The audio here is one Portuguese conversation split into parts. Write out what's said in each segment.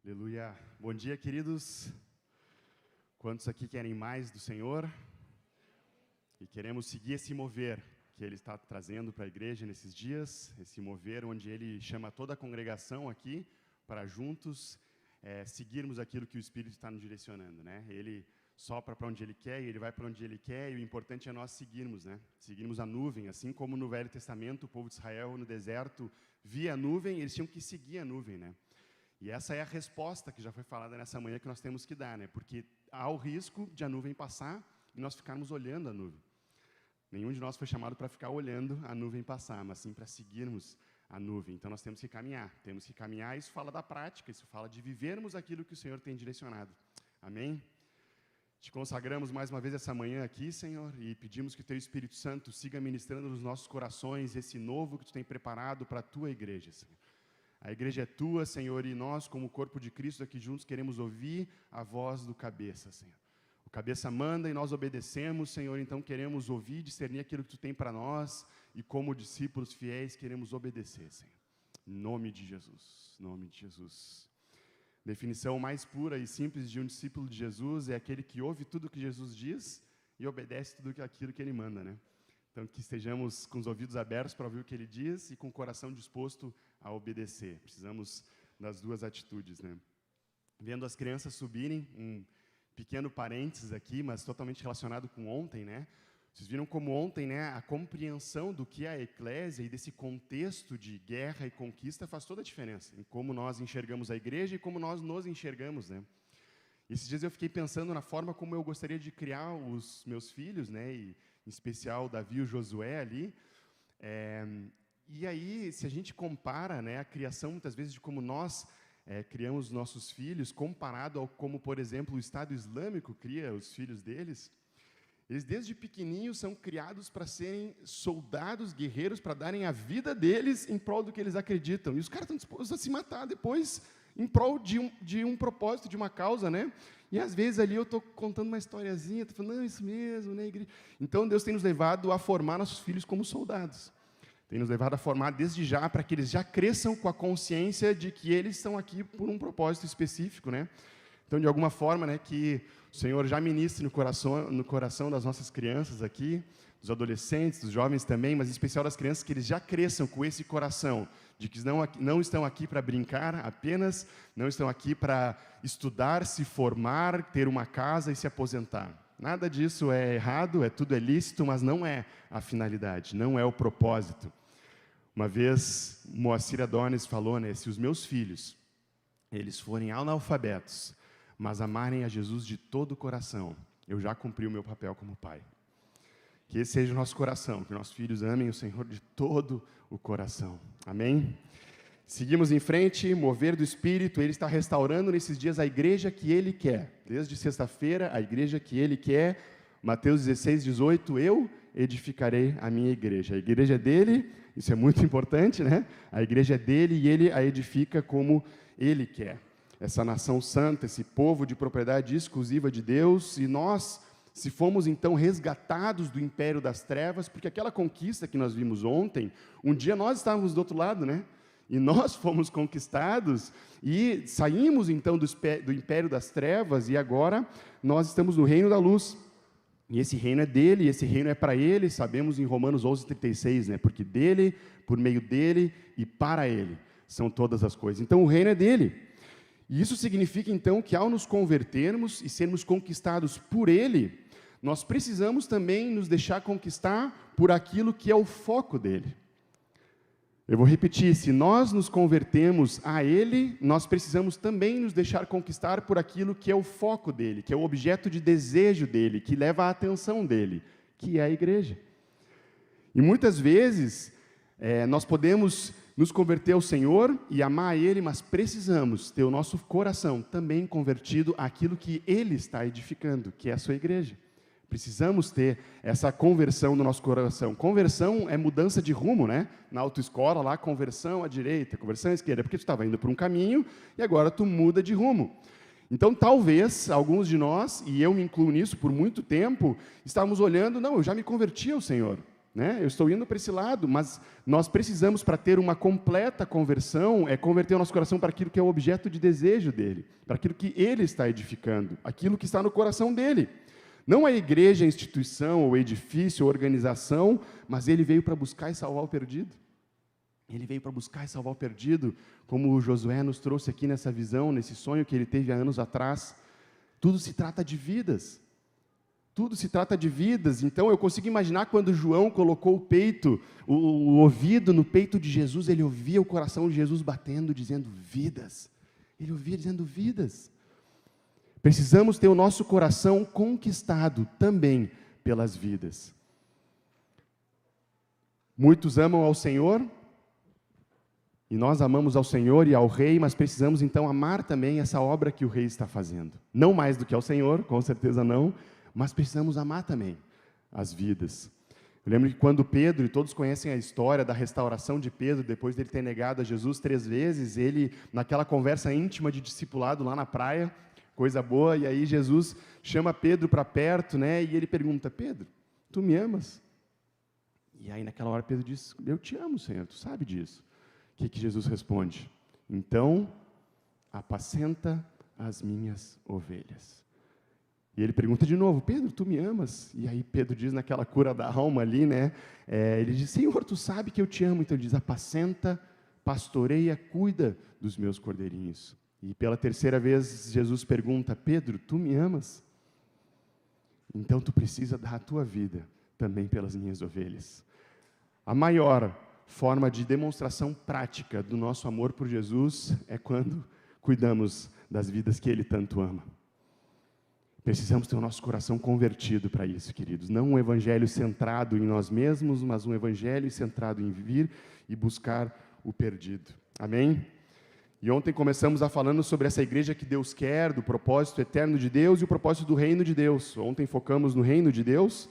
Aleluia. Bom dia, queridos. Quantos aqui querem mais do Senhor? E queremos seguir esse mover que Ele está trazendo para a igreja nesses dias, esse mover onde Ele chama toda a congregação aqui para juntos seguirmos aquilo que o Espírito está nos direcionando, né? Ele sopra para onde Ele quer e Ele vai para onde Ele quer, e o importante é nós seguirmos, né? Seguirmos a nuvem, assim como no Velho Testamento o povo de Israel no deserto via a nuvem, eles tinham que seguir a nuvem, né? E essa é a resposta que já foi falada nessa manhã que nós temos que dar, né? Porque há o risco de a nuvem passar e nós ficarmos olhando a nuvem. Nenhum de nós foi chamado para ficar olhando a nuvem passar, mas sim para seguirmos a nuvem. Então nós temos que caminhar. Temos que caminhar, isso fala da prática, isso fala de vivermos aquilo que o Senhor tem direcionado. Amém? Te consagramos mais uma vez essa manhã aqui, Senhor, e pedimos que o Teu Espírito Santo siga ministrando nos nossos corações esse novo que Tu tem preparado para a Tua igreja, Senhor. A igreja é Tua, Senhor, e nós, como corpo de Cristo aqui juntos, queremos ouvir a voz do cabeça, Senhor. O cabeça manda e nós obedecemos, Senhor, então queremos ouvir, discernir aquilo que Tu tem para nós, e como discípulos fiéis queremos obedecer, Senhor. Em nome de Jesus, em nome de Jesus. Definição mais pura e simples de um discípulo de Jesus é aquele que ouve tudo o que Jesus diz e obedece tudo aquilo que Ele manda, né? Então, que estejamos com os ouvidos abertos para ouvir o que Ele diz e com o coração disposto a obedecer. Precisamos das duas atitudes, né? Vendo as crianças subirem, um pequeno parênteses aqui, mas totalmente relacionado com ontem, né? Vocês viram como ontem, né, a compreensão do que é a eclésia e desse contexto de guerra e conquista faz toda a diferença em como nós enxergamos a igreja e como nós nos enxergamos, né? Esses dias eu fiquei pensando na forma como eu gostaria de criar os meus filhos, né, e em especial o Davi e o Josué ali. E aí, se a gente compara, né, a criação, muitas vezes, de como nós criamos nossos filhos, comparado ao como, por exemplo, o Estado Islâmico cria os filhos deles, eles, desde pequenininhos, são criados para serem soldados, guerreiros, para darem a vida deles em prol do que eles acreditam. E os caras estão dispostos a se matar depois em prol de um propósito, de uma causa, né? E, às vezes, ali eu estou contando uma historiazinha, estou falando, não, isso mesmo, né, igreja? Então, Deus tem nos levado a formar nossos filhos como soldados. Tem nos levado a formar desde já, para que eles já cresçam com a consciência de que eles estão aqui por um propósito específico, né? Então, de alguma forma, né, que o Senhor já ministre no coração das nossas crianças aqui, dos adolescentes, dos jovens também, mas em especial das crianças, que eles já cresçam com esse coração, de que não estão aqui para brincar apenas, não estão aqui para estudar, se formar, ter uma casa e se aposentar. Nada disso é errado, tudo é lícito, mas não é a finalidade, não é o propósito. Uma vez, Moacir Adonis falou, né, se os meus filhos, eles forem analfabetos, mas amarem a Jesus de todo o coração, eu já cumpri o meu papel como pai. Que esse seja o nosso coração, que nossos filhos amem o Senhor de todo o coração. Amém? Seguimos em frente, mover do Espírito, Ele está restaurando nesses dias a igreja que Ele quer. Desde sexta-feira, a igreja que Ele quer. Mateus 16, 18, eu edificarei a minha igreja. A igreja é dele, isso é muito importante, né? A igreja é dele e Ele a edifica como Ele quer. Essa nação santa, esse povo de propriedade exclusiva de Deus, e nós, se fomos então resgatados do império das trevas, porque aquela conquista que nós vimos ontem, um dia nós estávamos do outro lado, né? E nós fomos conquistados e saímos então do império das trevas e agora nós estamos no reino da luz. E esse reino é dele, esse reino é para ele, sabemos em Romanos 11:36, né? Porque dele, por meio dele e para ele são todas as coisas. Então o reino é dele. E isso significa então que ao nos convertermos e sermos conquistados por ele, nós precisamos também nos deixar conquistar por aquilo que é o foco dele. Eu vou repetir, se nós nos convertemos a Ele, nós precisamos também nos deixar conquistar por aquilo que é o foco dEle, que é o objeto de desejo dEle, que leva a atenção dEle, que é a igreja. E muitas vezes, nós podemos nos converter ao Senhor e amar a Ele, mas precisamos ter o nosso coração também convertido àquilo que Ele está edificando, que é a sua igreja. Precisamos ter essa conversão no nosso coração. Conversão é mudança de rumo, né? Na autoescola, lá, conversão à direita, conversão à esquerda, porque tu estava indo por um caminho e agora tu muda de rumo. Então, talvez, alguns de nós, e eu me incluo nisso por muito tempo, estávamos olhando, não, eu já me converti ao Senhor. né? Eu estou indo para esse lado, mas nós precisamos, para ter uma completa conversão, converter o nosso coração para aquilo que é o objeto de desejo dele, para aquilo que ele está edificando, aquilo que está no coração dele. Não a igreja, a instituição, ou edifício, ou organização, mas ele veio para buscar e salvar o perdido. Ele veio para buscar e salvar o perdido, como o Josué nos trouxe aqui nessa visão, nesse sonho que ele teve há anos atrás. Tudo se trata de vidas. Tudo se trata de vidas. Então, eu consigo imaginar quando João colocou o peito, o ouvido no peito de Jesus, ele ouvia o coração de Jesus batendo, dizendo vidas. Ele ouvia dizendo vidas. Precisamos ter o nosso coração conquistado também pelas vidas. Muitos amam ao Senhor, e nós amamos ao Senhor e ao Rei, mas precisamos então amar também essa obra que o Rei está fazendo. Não mais do que ao Senhor, com certeza não, mas precisamos amar também as vidas. Eu lembro que quando Pedro, e todos conhecem a história da restauração de Pedro, depois dele ter negado a Jesus 3 vezes, ele, naquela conversa íntima de discipulado lá na praia, coisa boa, e aí Jesus chama Pedro para perto, né, e ele pergunta, Pedro, tu me amas? E aí naquela hora Pedro diz, eu te amo, Senhor, tu sabe disso. O que Jesus responde? Então, apacenta as minhas ovelhas. E ele pergunta de novo, Pedro, tu me amas? E aí Pedro diz naquela cura da alma ali, né? Ele diz, Senhor, tu sabe que eu te amo. Então ele diz, apacenta, pastoreia, cuida dos meus cordeirinhos. E pela 3ª vez Jesus pergunta, Pedro, tu me amas? Então tu precisa dar a tua vida também pelas minhas ovelhas. A maior forma de demonstração prática do nosso amor por Jesus é quando cuidamos das vidas que Ele tanto ama. Precisamos ter o nosso coração convertido para isso, queridos. Não um evangelho centrado em nós mesmos, mas um evangelho centrado em vir e buscar o perdido. Amém? E ontem começamos falando sobre essa igreja que Deus quer, do propósito eterno de Deus e o propósito do reino de Deus. Ontem focamos no reino de Deus.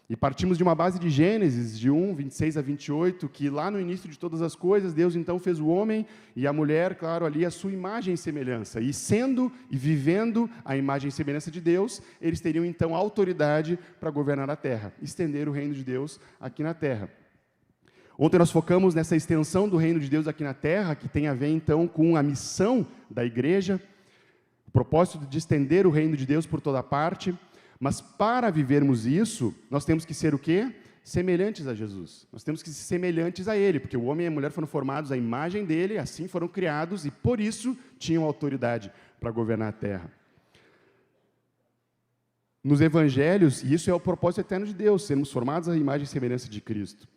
E partimos de uma base de Gênesis, de 1, 26 a 28, que lá no início de todas as coisas, Deus então fez o homem e a mulher, claro, ali a sua imagem e semelhança. E sendo e vivendo a imagem e semelhança de Deus, eles teriam então autoridade para governar a terra, estender o reino de Deus aqui na terra. Ontem nós focamos nessa extensão do reino de Deus aqui na terra, que tem a ver então com a missão da igreja, o propósito de estender o reino de Deus por toda parte. Mas para vivermos isso, nós temos que ser o quê? Semelhantes a Jesus. Nós temos que ser semelhantes a Ele, porque o homem e a mulher foram formados à imagem dEle, assim foram criados, e por isso tinham autoridade para governar a terra. Nos evangelhos, e isso é o propósito eterno de Deus, sermos formados à imagem e semelhança de Cristo.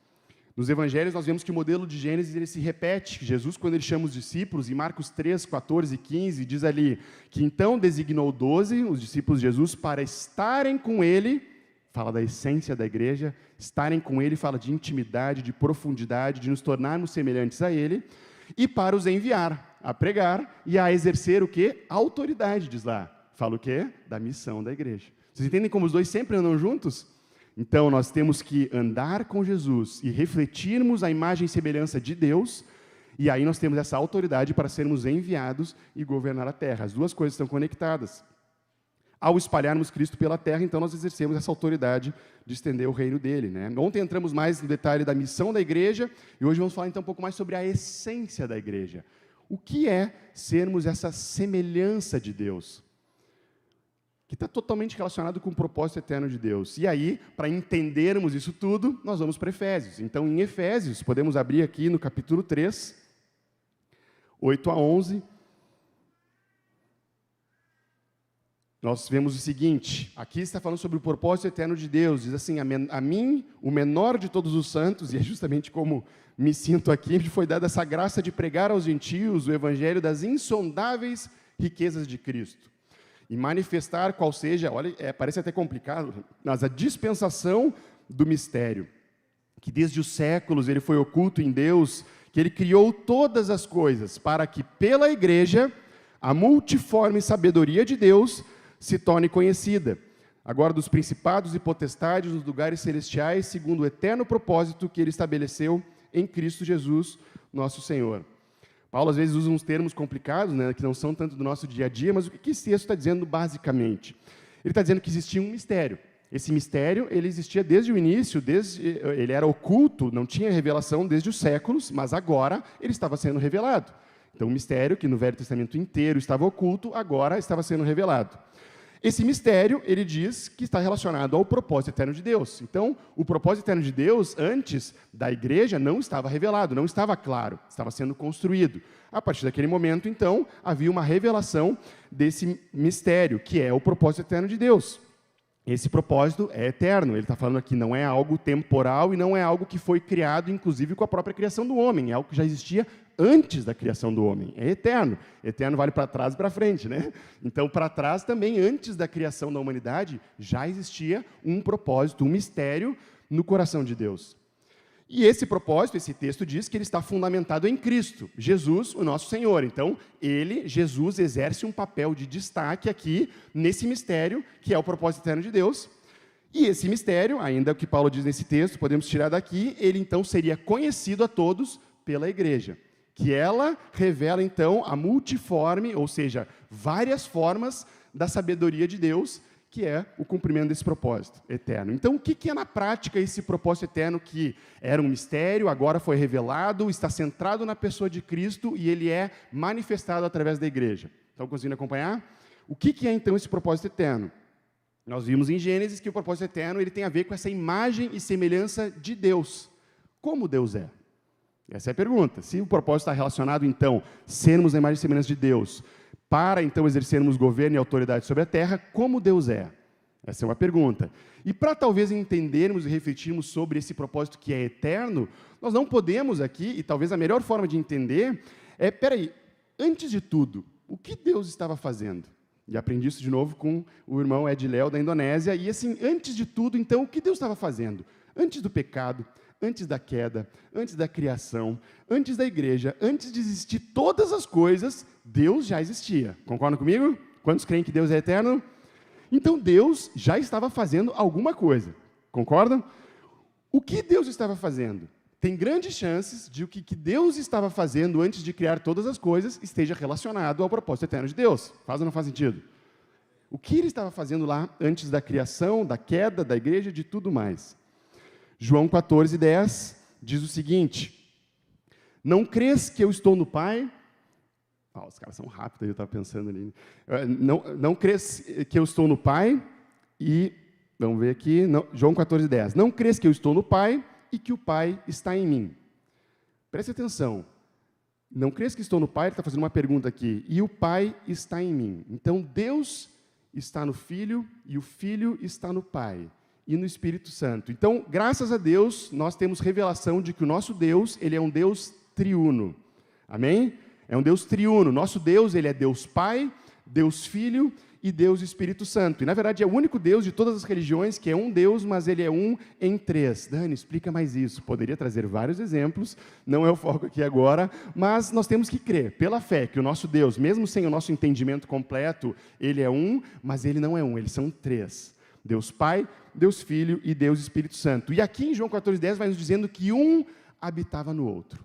Nos evangelhos nós vemos que o modelo de Gênesis ele se repete. Jesus, quando ele chama os discípulos, em Marcos 3, 14 e 15, diz ali que então designou 12, os discípulos de Jesus, para estarem com ele, fala da essência da igreja, estarem com ele, fala de intimidade, de profundidade, de nos tornarmos semelhantes a ele, e para os enviar a pregar e a exercer o quê? A autoridade, diz lá. Fala o quê? Da missão da igreja. Vocês entendem como os dois sempre andam juntos? Então, nós temos que andar com Jesus e refletirmos a imagem e semelhança de Deus, e aí nós temos essa autoridade para sermos enviados e governar a terra. As duas coisas estão conectadas. Ao espalharmos Cristo pela terra, então nós exercemos essa autoridade de estender o reino dele, né? Ontem entramos mais no detalhe da missão da igreja, e hoje vamos falar então um pouco mais sobre a essência da igreja. O que é sermos essa semelhança de Deus? Que está totalmente relacionado com o propósito eterno de Deus. E aí, para entendermos isso tudo, nós vamos para Efésios. Então, em Efésios, podemos abrir aqui no capítulo 3, 8 a 11. Nós vemos o seguinte, aqui está falando sobre o propósito eterno de Deus. Diz assim, a mim, o menor de todos os santos, e é justamente como me sinto aqui, me foi dada essa graça de pregar aos gentios o evangelho das insondáveis riquezas de Cristo. E manifestar qual seja, olha, parece até complicado, mas a dispensação do mistério, que desde os séculos ele foi oculto em Deus, que ele criou todas as coisas, para que pela igreja, a multiforme sabedoria de Deus se torne conhecida, agora dos principados e potestades nos lugares celestiais, segundo o eterno propósito que ele estabeleceu em Cristo Jesus, nosso Senhor. Paulo, às vezes, usa uns termos complicados, né, que não são tanto do nosso dia a dia, mas o que esse texto está dizendo basicamente? Ele está dizendo que existia um mistério. Esse mistério, ele existia desde o início, ele era oculto, não tinha revelação desde os séculos, mas agora ele estava sendo revelado. Então, o mistério, que no Velho Testamento inteiro estava oculto, agora estava sendo revelado. Esse mistério, ele diz que está relacionado ao propósito eterno de Deus. Então, o propósito eterno de Deus, antes da igreja, não estava revelado, não estava claro, estava sendo construído. A partir daquele momento, então, havia uma revelação desse mistério, que é o propósito eterno de Deus. Esse propósito é eterno. Ele está falando aqui, não é algo temporal e não é algo que foi criado, inclusive, com a própria criação do homem. É algo que já existia antes da criação do homem. É eterno. Eterno vale para trás e para frente, né? Então, para trás também, antes da criação da humanidade, já existia um propósito, um mistério no coração de Deus. E esse propósito, esse texto diz que ele está fundamentado em Cristo, Jesus, o nosso Senhor. Então, Jesus, exerce um papel de destaque aqui nesse mistério, que é o propósito eterno de Deus. E esse mistério, ainda o que Paulo diz nesse texto, podemos tirar daqui, ele então seria conhecido a todos pela igreja, que ela revela então a multiforme, ou seja, várias formas da sabedoria de Deus, que é o cumprimento desse propósito eterno. Então, o que é na prática esse propósito eterno que era um mistério, agora foi revelado, está centrado na pessoa de Cristo e ele é manifestado através da igreja? Estão conseguindo acompanhar? O que é então esse propósito eterno? Nós vimos em Gênesis que o propósito eterno ele tem a ver com essa imagem e semelhança de Deus. Como Deus é? Essa é a pergunta. Se o propósito está relacionado, então, sermos a imagem e semelhança de Deus, para, então, exercermos governo e autoridade sobre a terra, como Deus é? Essa é uma pergunta. E para talvez entendermos e refletirmos sobre esse propósito que é eterno, nós não podemos aqui, e talvez a melhor forma de entender é, antes de tudo, o que Deus estava fazendo? E aprendi isso de novo com o irmão Ed Léo da Indonésia, e assim, antes de tudo, então, o que Deus estava fazendo? Antes do pecado, antes da queda, antes da criação, antes da igreja, antes de existir todas as coisas, Deus já existia. Concordam comigo? Quantos creem que Deus é eterno? Então, Deus já estava fazendo alguma coisa. Concordam? O que Deus estava fazendo? Tem grandes chances de o que Deus estava fazendo antes de criar todas as coisas esteja relacionado ao propósito eterno de Deus. Faz ou não faz sentido? O que ele estava fazendo lá antes da criação, da queda, da igreja, de tudo mais? João 14:10 diz o seguinte: não crês que eu estou no Pai? Os caras são rápidos, eu estava pensando ali. Não crês que eu estou no Pai? E, vamos ver aqui, João 14:10. Não crês que eu estou no Pai e que o Pai está em mim? Preste atenção. Não crês que estou no Pai? Ele está fazendo uma pergunta aqui. E o Pai está em mim. Então, Deus está no Filho e o Filho está no Pai e no Espírito Santo. Então, graças a Deus, nós temos revelação de que o nosso Deus, ele é um Deus triuno. Amém? É um Deus triuno. Nosso Deus, ele é Deus Pai, Deus Filho e Deus Espírito Santo. E, na verdade, é o único Deus de todas as religiões que é um Deus, mas ele é um em três. Dani, explica mais isso. Poderia trazer vários exemplos, não é o foco aqui agora, mas nós temos que crer, pela fé, que o nosso Deus, mesmo sem o nosso entendimento completo, ele é um, mas ele não é um, eles são três. Deus Pai, Deus Filho e Deus Espírito Santo. E aqui em João 14:10 vai nos dizendo que um habitava no outro.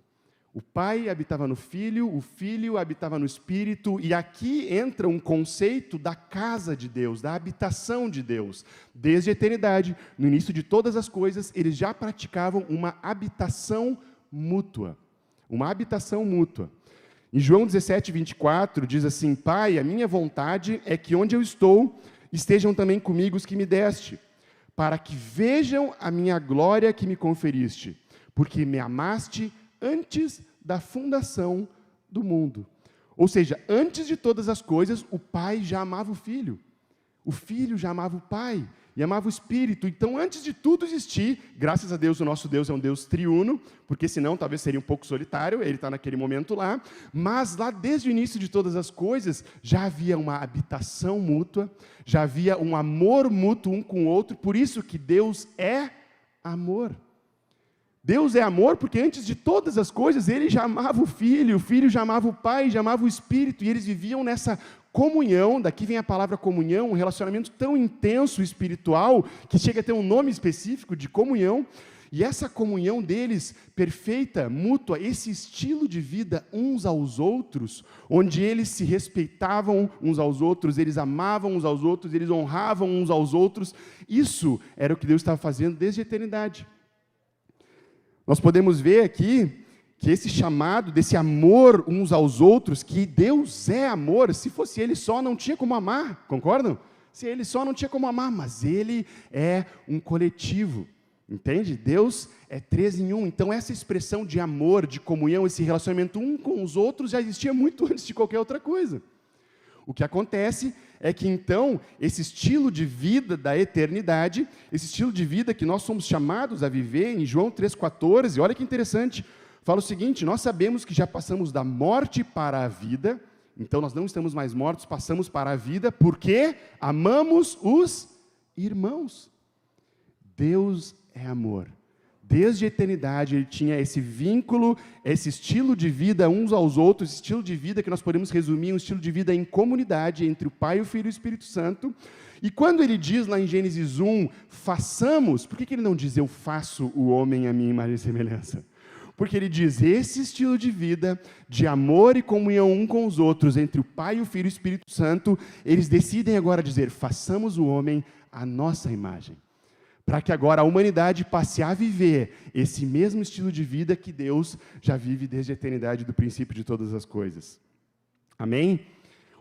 O Pai habitava no Filho, o Filho habitava no Espírito, e aqui entra um conceito da casa de Deus, da habitação de Deus. Desde a eternidade, no início de todas as coisas, eles já praticavam uma habitação mútua. Uma habitação mútua. Em João 17:24 diz assim: Pai, a minha vontade é que onde eu estou, estejam também comigo os que me deste, para que vejam a minha glória que me conferiste, porque me amaste antes da fundação do mundo. Ou seja, antes de todas as coisas, o Pai já amava o Filho já amava o Pai e amava o Espírito. Então, antes de tudo existir, graças a Deus, o nosso Deus é um Deus triuno, porque senão talvez seria um pouco solitário, ele está naquele momento lá, mas lá desde o início de todas as coisas, já havia uma habitação mútua, já havia um amor mútuo um com o outro, por isso que Deus é amor. Deus é amor porque antes de todas as coisas, ele já amava o Filho já amava o Pai, já amava o Espírito, e eles viviam nessa comunhão, daqui vem a palavra comunhão, um relacionamento tão intenso espiritual, que chega a ter um nome específico de comunhão, E essa comunhão deles, perfeita, mútua, esse estilo de vida uns aos outros, onde eles se respeitavam uns aos outros, eles amavam uns aos outros, eles honravam uns aos outros, isso era o que Deus estava fazendo desde a eternidade. Nós podemos ver aqui que esse chamado desse amor uns aos outros, que Deus é amor, se fosse Ele só não tinha como amar, concordam? Se Ele só não tinha como amar, mas Ele é um coletivo. Entende? Deus é 3 em 1. Então, essa expressão de amor, de comunhão, esse relacionamento um com os outros já existia muito antes de qualquer outra coisa. O que acontece é que, então, esse estilo de vida da eternidade, esse estilo de vida que nós somos chamados a viver, em João 3,14, olha que interessante, fala o seguinte: nós sabemos que já passamos da morte para a vida, então nós não estamos mais mortos, passamos para a vida, porque amamos os irmãos. Deus é amor. Desde a eternidade Ele tinha esse vínculo, esse estilo de vida uns aos outros, esse estilo de vida que nós podemos resumir, um estilo de vida em comunidade entre o Pai, o Filho e o Espírito Santo. E quando Ele diz lá em Gênesis 1, façamos, por que Ele não diz eu faço o homem à minha imagem e semelhança? Porque Ele diz, esse estilo de vida, de amor e comunhão um com os outros, entre o Pai, o Filho e o Espírito Santo, eles decidem agora dizer, façamos o homem à nossa imagem. Para que agora a humanidade passe a viver esse mesmo estilo de vida que Deus já vive desde a eternidade, do princípio de todas as coisas. Amém?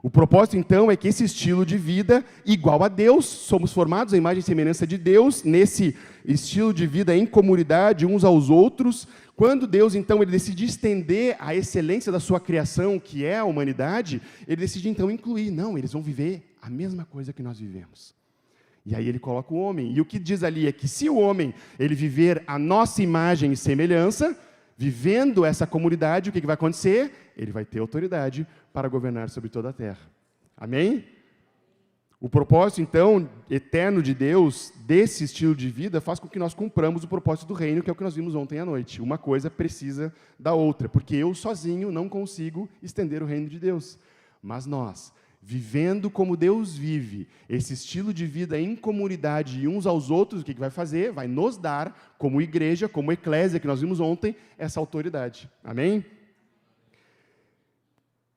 O propósito, então, é que esse estilo de vida, igual a Deus, somos formados à imagem e semelhança de Deus, nesse estilo de vida em comunidade, uns aos outros. Quando Deus, então, Ele decide estender a excelência da sua criação, que é a humanidade, Ele decide, então, incluir. Não, eles vão viver a mesma coisa que nós vivemos. E aí Ele coloca o homem. E o que diz ali é que se o homem, ele viver a nossa imagem e semelhança, vivendo essa comunidade, o que vai acontecer? Ele vai ter autoridade para governar sobre toda a terra. Amém? O propósito, então, eterno de Deus, desse estilo de vida, faz com que nós cumpramos o propósito do reino, que é o que nós vimos ontem à noite. Uma coisa precisa da outra, porque eu sozinho não consigo estender o reino de Deus. Mas nós, vivendo como Deus vive, esse estilo de vida em comunidade e uns aos outros, o que vai fazer? Vai nos dar, como igreja, como eclésia, que nós vimos ontem, essa autoridade. Amém?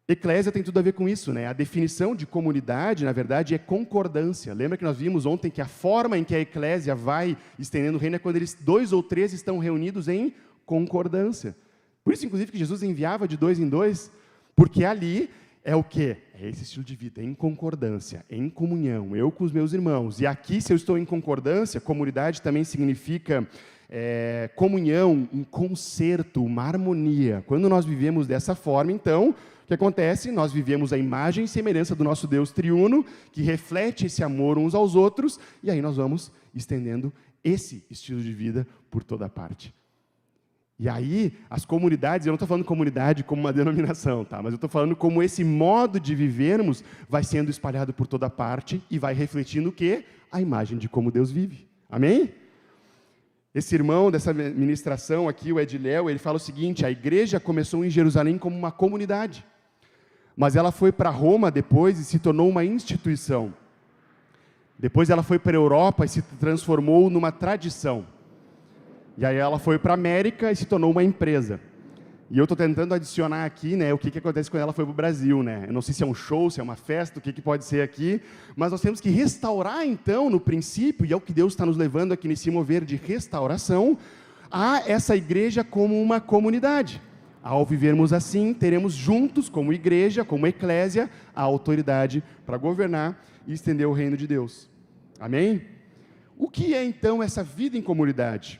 Eclésia tem tudo a ver com isso, né? A definição de comunidade, na verdade, é concordância. Lembra que nós vimos ontem que a forma em que a eclésia vai estendendo o reino é quando 2 ou 3 estão reunidos em concordância. Por isso, inclusive, que Jesus enviava de 2 em 2, porque ali é o quê? É esse estilo de vida, em concordância, em comunhão, eu com os meus irmãos. E aqui, se eu estou em concordância, comunidade também significa comunhão, um concerto, uma harmonia. Quando nós vivemos dessa forma, então, o que acontece? Nós vivemos a imagem e semelhança do nosso Deus triuno, que reflete esse amor uns aos outros, e aí nós vamos estendendo esse estilo de vida por toda parte. E aí, as comunidades, eu não estou falando comunidade como uma denominação, tá? Mas eu estou falando como esse modo de vivermos vai sendo espalhado por toda parte e vai refletindo o quê? A imagem de como Deus vive. Amém? Esse irmão dessa ministração aqui, o Ediléu, ele fala o seguinte: a igreja começou em Jerusalém como uma comunidade, mas ela foi para Roma depois e se tornou uma instituição. Depois ela foi para a Europa e se transformou numa tradição. E aí ela foi para a América e se tornou uma empresa. E eu estou tentando adicionar aqui, né, o que acontece quando ela foi para o Brasil, né? Eu não sei se é um show, se é uma festa, o que pode ser aqui, mas nós temos que restaurar, então, no princípio, e é o que Deus está nos levando aqui nesse mover de restauração, a essa igreja como uma comunidade. Ao vivermos assim, teremos juntos, como igreja, como eclésia, a autoridade para governar e estender o reino de Deus. Amém? O que é, então, essa vida em comunidade?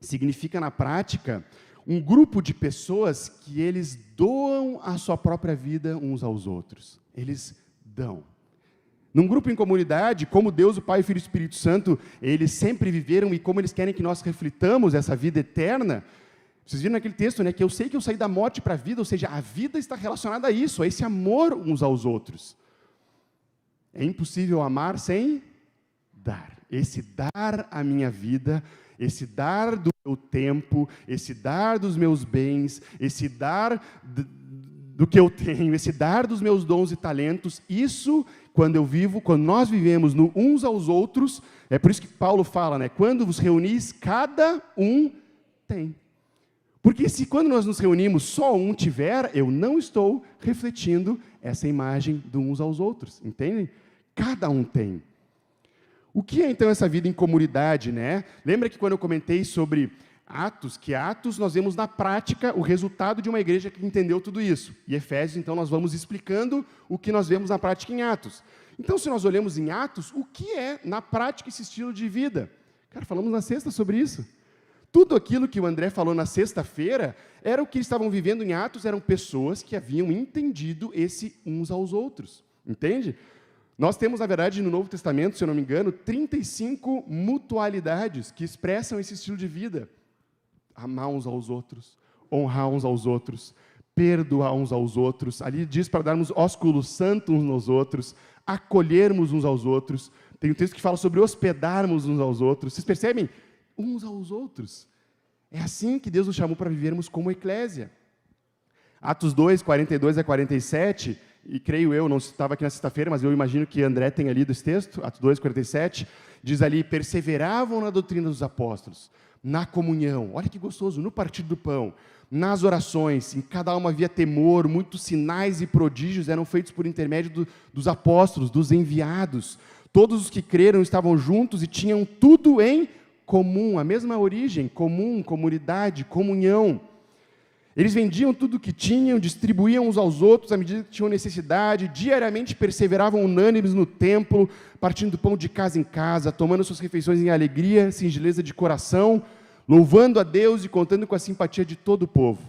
Significa, na prática, um grupo de pessoas que eles doam a sua própria vida uns aos outros. Eles dão. Num grupo em comunidade, como Deus, o Pai, o Filho e o Espírito Santo, eles sempre viveram e como eles querem que nós reflitamos essa vida eterna. Vocês viram naquele texto, né, que eu sei que eu saí da morte para a vida, ou seja, a vida está relacionada a isso, a esse amor uns aos outros. É impossível amar sem dar. Esse dar a minha vida, esse dar do meu tempo, esse dar dos meus bens, esse dar do que eu tenho, esse dar dos meus dons e talentos, isso, quando nós vivemos no uns aos outros, é por isso que Paulo fala, né? Quando vos reunis, cada um tem. Porque se quando nós nos reunimos só um tiver, eu não estou refletindo essa imagem de uns aos outros, entendem? Cada um tem. O que é então essa vida em comunidade, né? Lembra que quando eu comentei sobre Atos, que Atos nós vemos na prática o resultado de uma igreja que entendeu tudo isso. E Efésios, então, nós vamos explicando o que nós vemos na prática em Atos. Então, se nós olhamos em Atos, o que é, na prática, esse estilo de vida? Cara, falamos na sexta sobre isso. Tudo aquilo que o André falou na sexta-feira era o que eles estavam vivendo em Atos, eram pessoas que haviam entendido esse uns aos outros. Entende? Nós temos, na verdade, no Novo Testamento, se eu não me engano, 35 mutualidades que expressam esse estilo de vida. Amar uns aos outros, honrar uns aos outros, perdoar uns aos outros. Ali diz para darmos ósculo santo uns aos outros, acolhermos uns aos outros. Tem um texto que fala sobre hospedarmos uns aos outros. Vocês percebem? Uns aos outros. É assim que Deus nos chamou para vivermos como eclésia. Atos 2, 42 a 47, e creio eu, não estava aqui na sexta-feira, mas eu imagino que André tenha lido esse texto, Atos 2, 47, diz ali, perseveravam na doutrina dos apóstolos, na comunhão, olha que gostoso, no partir do pão, nas orações, em cada alma havia temor, muitos sinais e prodígios eram feitos por intermédio dos apóstolos, dos enviados. Todos os que creram estavam juntos e tinham tudo em comum, a mesma origem, comum, comunidade, comunhão. Eles vendiam tudo o que tinham, distribuíam uns aos outros à medida que tinham necessidade, diariamente perseveravam unânimes no templo, partindo do pão de casa em casa, tomando suas refeições em alegria, singeleza de coração, louvando a Deus e contando com a simpatia de todo o povo.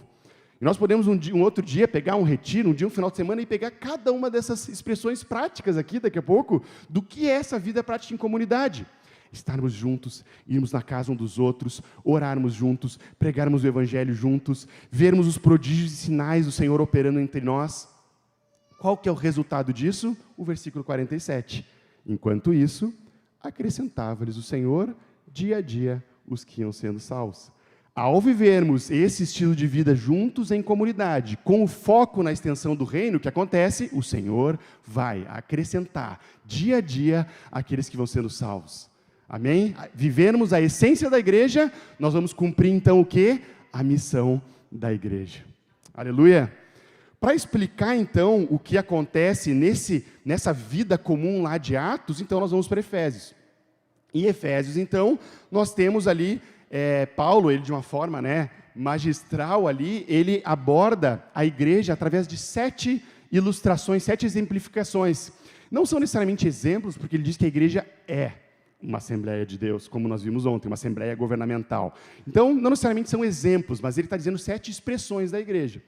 E nós podemos um outro dia pegar um retiro, um final de semana, e pegar cada uma dessas expressões práticas aqui, daqui a pouco, do que é essa vida prática em comunidade. Estarmos juntos, irmos na casa um dos outros, orarmos juntos, pregarmos o evangelho juntos, vermos os prodígios e sinais do Senhor operando entre nós. Qual que é o resultado disso? O versículo 47. Enquanto isso, acrescentava-lhes o Senhor, dia a dia, os que iam sendo salvos. Ao vivermos esse estilo de vida juntos em comunidade, com o foco na extensão do reino, o que acontece? O Senhor vai acrescentar, dia a dia, aqueles que vão sendo salvos. Amém? Vivermos a essência da igreja, nós vamos cumprir então o quê? A missão da igreja. Aleluia! Para explicar então o que acontece nessa vida comum lá de Atos, então nós vamos para Efésios. Em Efésios, então, nós temos ali Paulo, ele de uma forma magistral ali, ele aborda a igreja através de 7 ilustrações, 7 exemplificações. Não são necessariamente exemplos, porque ele diz que a igreja é uma Assembleia de Deus, como nós vimos ontem, uma Assembleia governamental. Então, não necessariamente são exemplos, mas ele está dizendo 7 expressões da igreja.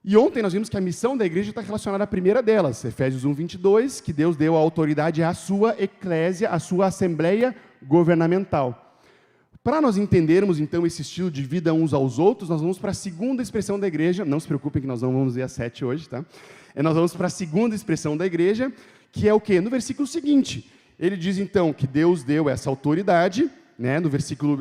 E ontem nós vimos que a missão da igreja está relacionada à primeira delas, Efésios 1, 22, que Deus deu a autoridade à sua eclésia, à sua Assembleia governamental. Para nós entendermos, então, esse estilo de vida uns aos outros, nós vamos para a segunda expressão da igreja, não se preocupem que nós não vamos ver as 7 hoje, tá? Nós vamos para a segunda expressão da igreja, que é o quê? No versículo seguinte, ele diz, então, que Deus deu essa autoridade, no versículo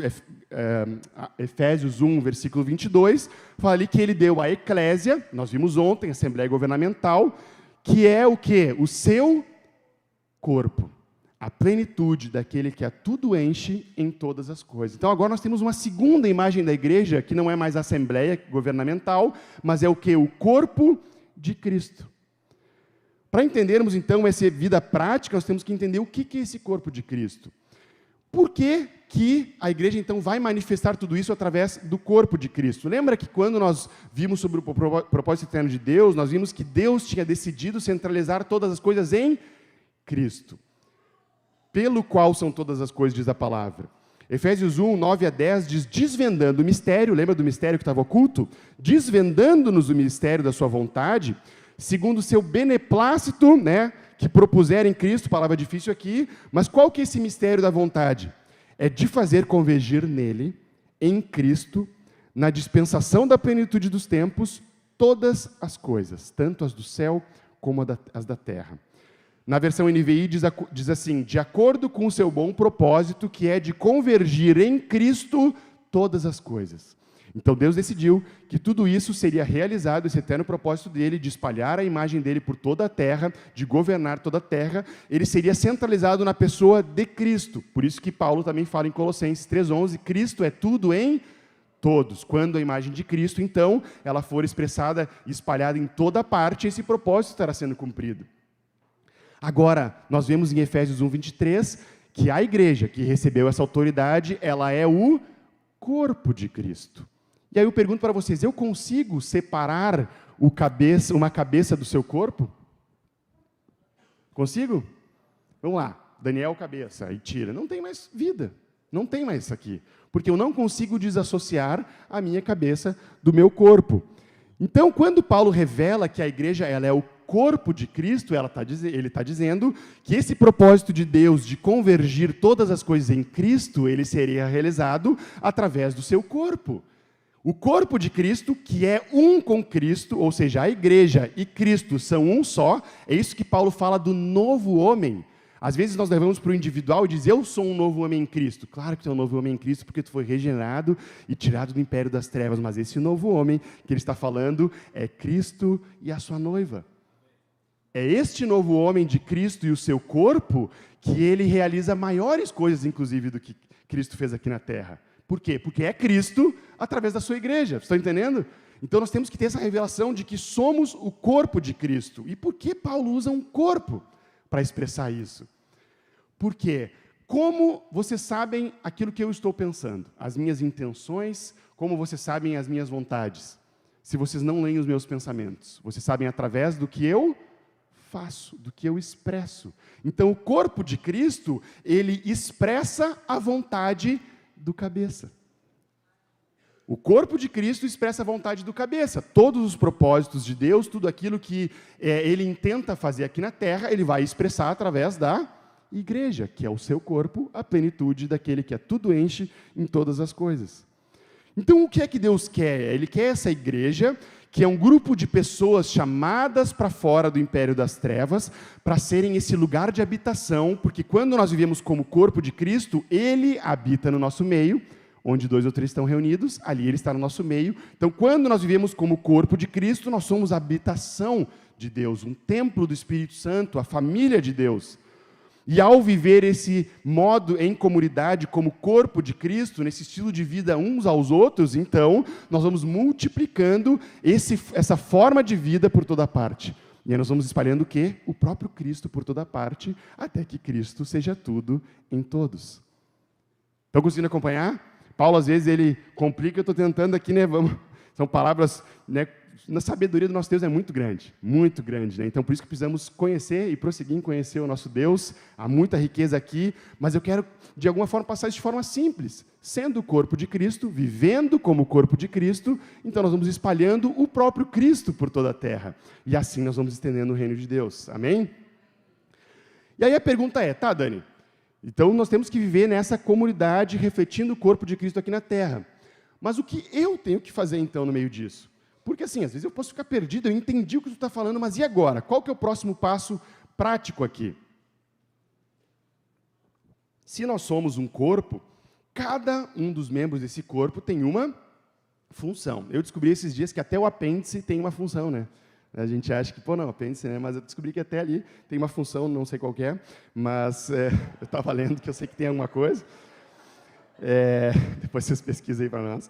Efésios 1, versículo 22, fala ali que ele deu a eclésia, nós vimos ontem, a Assembleia Governamental, que é o quê? O seu corpo, a plenitude daquele que a tudo enche em todas as coisas. Então, agora nós temos uma segunda imagem da igreja, que não é mais a Assembleia Governamental, mas é o quê? O corpo de Cristo. Para entendermos, então, essa vida prática, nós temos que entender o que é esse corpo de Cristo. Por que a igreja, então, vai manifestar tudo isso através do corpo de Cristo? Lembra que quando nós vimos sobre o propósito eterno de Deus, nós vimos que Deus tinha decidido centralizar todas as coisas em Cristo, pelo qual são todas as coisas, diz a palavra. Efésios 1, 9 a 10 diz, desvendando o mistério, lembra do mistério que estava oculto? Desvendando-nos o mistério da sua vontade, segundo o seu beneplácito, que propuseram em Cristo, palavra difícil aqui, mas qual que é esse mistério da vontade? É de fazer convergir nele, em Cristo, na dispensação da plenitude dos tempos, todas as coisas, tanto as do céu como as da terra. Na versão NVI diz assim, de acordo com o seu bom propósito, que é de convergir em Cristo todas as coisas. Então Deus decidiu que tudo isso seria realizado, esse eterno propósito dele, de espalhar a imagem dele por toda a terra, de governar toda a terra, ele seria centralizado na pessoa de Cristo. Por isso que Paulo também fala em Colossenses 3,11, Cristo é tudo em todos. Quando a imagem de Cristo, então, ela for expressada e espalhada em toda parte, esse propósito estará sendo cumprido. Agora, nós vemos em Efésios 1:23, que a igreja que recebeu essa autoridade, ela é o corpo de Cristo. E aí eu pergunto para vocês, eu consigo separar uma cabeça do seu corpo? Consigo? Vamos lá, Daniel cabeça, aí tira. Não tem mais vida, não tem mais isso aqui. Porque eu não consigo desassociar a minha cabeça do meu corpo. Então, quando Paulo revela que a igreja ela é o corpo de Cristo, ele está dizendo que esse propósito de Deus de convergir todas as coisas em Cristo, ele seria realizado através do seu corpo. O corpo de Cristo, que é um com Cristo, ou seja, a igreja e Cristo são um só, é isso que Paulo fala do novo homem. Às vezes nós levamos para o individual e diz, eu sou um novo homem em Cristo. Claro que tu é um novo homem em Cristo, porque tu foi regenerado e tirado do império das trevas, mas esse novo homem que ele está falando é Cristo e a sua noiva. É este novo homem de Cristo e o seu corpo que ele realiza maiores coisas, inclusive, do que Cristo fez aqui na terra. Por quê? Porque é Cristo através da sua igreja. Estão entendendo? Então nós temos que ter essa revelação de que somos o corpo de Cristo. E por que Paulo usa um corpo para expressar isso? Porque, como vocês sabem aquilo que eu estou pensando, as minhas intenções, como vocês sabem as minhas vontades? Se vocês não leem os meus pensamentos, vocês sabem através do que eu faço, do que eu expresso. Então, o corpo de Cristo, ele expressa a vontade do cabeça. O corpo de Cristo expressa a vontade do cabeça. Todos os propósitos de Deus, tudo aquilo que ele intenta fazer aqui na terra, ele vai expressar através da igreja, que é o seu corpo, a plenitude daquele que a tudo enche em todas as coisas. Então, o que é que Deus quer? Ele quer essa igreja, que é um grupo de pessoas chamadas para fora do império das trevas, para serem esse lugar de habitação, porque quando nós vivemos como corpo de Cristo, ele habita no nosso meio, onde 2 ou 3 estão reunidos, ali ele está no nosso meio. Então, quando nós vivemos como corpo de Cristo, nós somos a habitação de Deus, um templo do Espírito Santo, a família de Deus. E ao viver esse modo em comunidade, como corpo de Cristo, nesse estilo de vida uns aos outros, então, nós vamos multiplicando essa forma de vida por toda parte. E aí nós vamos espalhando o quê? O próprio Cristo por toda parte, até que Cristo seja tudo em todos. Estão conseguindo acompanhar? Paulo, às vezes, ele complica, eu estou tentando aqui, né? São palavras, né? Na sabedoria do nosso Deus é muito grande, né? Então, por isso que precisamos conhecer e prosseguir em conhecer o nosso Deus. Há muita riqueza aqui, mas eu quero, de alguma forma, passar isso de forma simples. Sendo o corpo de Cristo, vivendo como o corpo de Cristo, então nós vamos espalhando o próprio Cristo por toda a terra. E assim nós vamos estendendo o reino de Deus. Amém? E aí a pergunta é, tá, Dani? Então nós temos que viver nessa comunidade, refletindo o corpo de Cristo aqui na terra. Mas o que eu tenho que fazer, então, no meio disso? Porque, assim, às vezes eu posso ficar perdido, eu entendi o que tu está falando, mas e agora? Qual que é o próximo passo prático aqui? Se nós somos um corpo, cada um dos membros desse corpo tem uma função. Eu descobri esses dias que até o apêndice tem uma função, né? A gente acha que, não, apêndice, né? Mas eu descobri que até ali tem uma função, não sei qual que é, mas eu estava lendo que eu sei que tem alguma coisa. Depois vocês pesquisem aí para nós.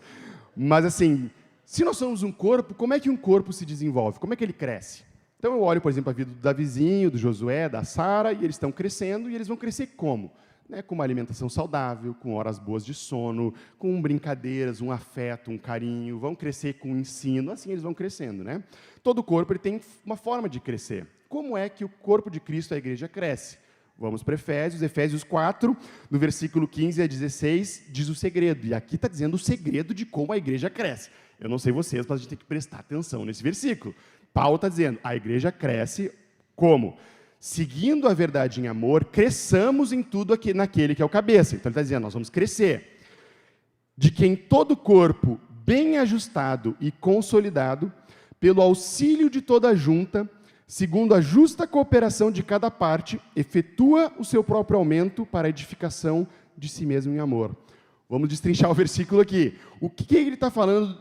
Mas, assim, se nós somos um corpo, como é que um corpo se desenvolve? Como é que ele cresce? Então, eu olho, por exemplo, a vida do Davizinho, do Josué, da Sara, e eles estão crescendo, e eles vão crescer como? Com uma alimentação saudável, com horas boas de sono, com brincadeiras, um afeto, um carinho, vão crescer com ensino, assim eles vão crescendo, né? Todo corpo ele tem uma forma de crescer. Como é que o corpo de Cristo, a igreja, cresce? Vamos para Efésios 4, no versículo 15 a 16, diz o segredo. E aqui está dizendo o segredo de como a igreja cresce. Eu não sei vocês, mas a gente tem que prestar atenção nesse versículo. Paulo está dizendo, a igreja cresce como? Seguindo a verdade em amor, cresçamos em tudo aqui, naquele que é o cabeça. Então ele está dizendo, nós vamos crescer. De quem todo corpo, bem ajustado e consolidado, pelo auxílio de toda a junta, segundo a justa cooperação de cada parte, efetua o seu próprio aumento para a edificação de si mesmo em amor. Vamos destrinchar o versículo aqui. O que ele está falando?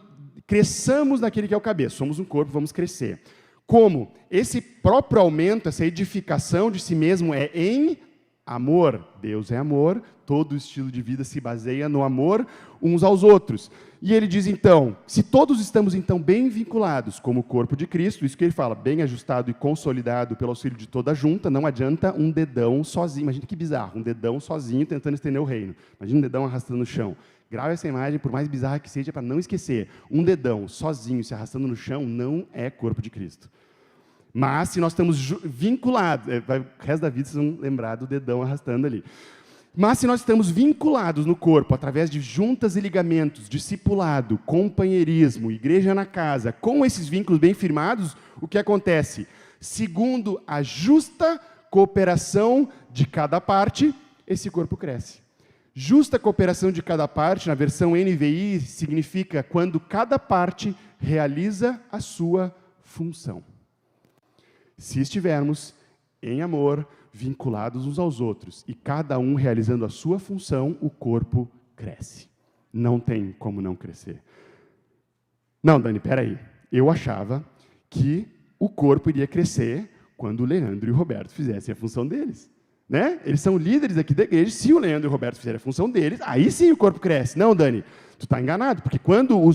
Cresçamos naquele que é o cabeça. Somos um corpo, vamos crescer. Como? Esse próprio aumento, essa edificação de si mesmo é em amor. Deus é amor, todo o estilo de vida se baseia no amor uns aos outros. E ele diz então, se todos estamos então bem vinculados como o corpo de Cristo, isso que ele fala, bem ajustado e consolidado pelo auxílio de toda a junta, não adianta um dedão sozinho. Imagina que bizarro, um dedão sozinho tentando estender o reino. Imagina um dedão arrastando no chão. Grave essa imagem, por mais bizarra que seja, para não esquecer. Um dedão sozinho se arrastando no chão não é corpo de Cristo. Mas se nós estamos vinculados, o resto da vida vocês vão lembrar do dedão arrastando ali. Mas se nós estamos vinculados no corpo, através de juntas e ligamentos, discipulado, companheirismo, igreja na casa, com esses vínculos bem firmados, o que acontece? Segundo a justa cooperação de cada parte, esse corpo cresce. Justa cooperação de cada parte, na versão NVI, significa quando cada parte realiza a sua função. Se estivermos em amor, vinculados uns aos outros, e cada um realizando a sua função, o corpo cresce. Não tem como não crescer. Não, Dani, peraí. Eu achava que o corpo iria crescer quando o Leandro e o Roberto fizessem a função deles. Né? Eles são líderes aqui da igreja, se o Leandro e o Roberto fizerem a função deles, aí sim o corpo cresce. Não, Dani, tu está enganado, porque quando o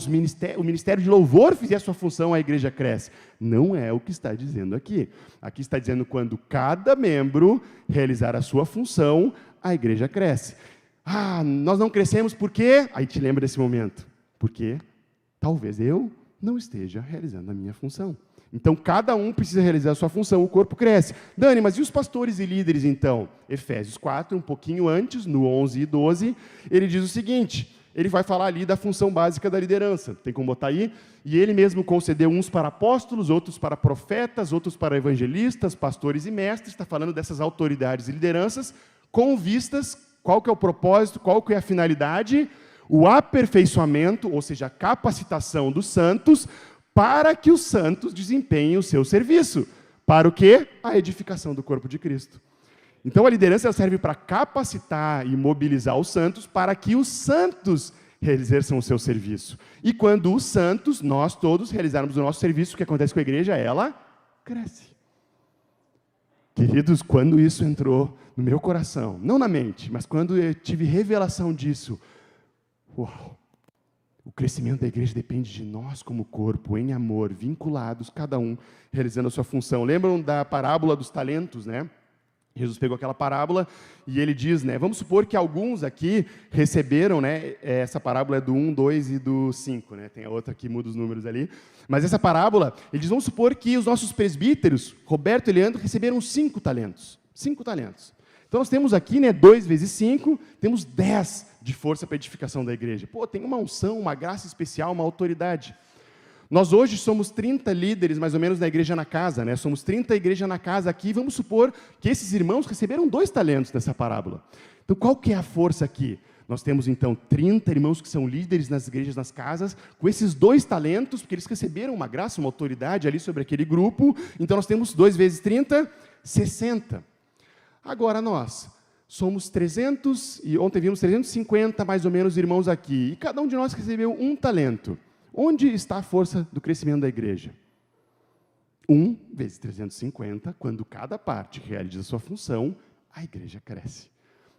ministério de louvor fizer a sua função, a igreja cresce. Não é o que está dizendo aqui. Aqui está dizendo quando cada membro realizar a sua função, a igreja cresce. Ah, nós não crescemos por quê? Aí te lembra desse momento. Porque talvez eu não esteja realizando a minha função. Então, cada um precisa realizar a sua função, o corpo cresce. Dani, mas e os pastores e líderes, então? Efésios 4, um pouquinho antes, no 11 e 12, ele diz o seguinte, ele vai falar ali da função básica da liderança, tem como botar aí? E ele mesmo concedeu uns para apóstolos, outros para profetas, outros para evangelistas, pastores e mestres, está falando dessas autoridades e lideranças, com vistas, qual que é o propósito, qual que é a finalidade? O aperfeiçoamento, ou seja, a capacitação dos santos, para que os santos desempenhem o seu serviço. Para o quê? A edificação do corpo de Cristo. Então, a liderança serve para capacitar e mobilizar os santos para que os santos exerçam o seu serviço. E quando os santos, nós todos, realizarmos o nosso serviço, o que acontece com a igreja? Ela cresce. Queridos, quando isso entrou no meu coração, não na mente, mas quando eu tive revelação disso, uau! O crescimento da igreja depende de nós como corpo, em amor, vinculados, cada um realizando a sua função. Lembram da parábola dos talentos, né? Jesus pegou aquela parábola e ele diz, né? Vamos supor que alguns aqui receberam, né? Essa parábola é do 1, 2 e do 5, né? Tem a outra que muda os números ali. Mas essa parábola, ele diz, vamos supor que os nossos presbíteros, Roberto e Leandro, receberam 5 talentos. 5 talentos. Então, nós temos aqui, né, 2 vezes 5, temos 10 de força para a edificação da igreja. Pô, tem uma unção, uma graça especial, uma autoridade. Nós hoje somos 30 líderes, mais ou menos, na igreja na casa, né? Somos 30 igreja na casa aqui. Vamos supor que esses irmãos receberam 2 talentos nessa parábola. Então, qual que é a força aqui? Nós temos, então, 30 irmãos que são líderes nas igrejas, nas casas, com esses 2 talentos, porque eles receberam uma graça, uma autoridade ali sobre aquele grupo. Então, nós temos 2 vezes 30, 60. Agora nós somos 300, e ontem vimos 350 mais ou menos irmãos aqui, e cada um de nós recebeu um talento. Onde está a força do crescimento da igreja? 1 vezes 350, quando cada parte realiza a sua função, a igreja cresce.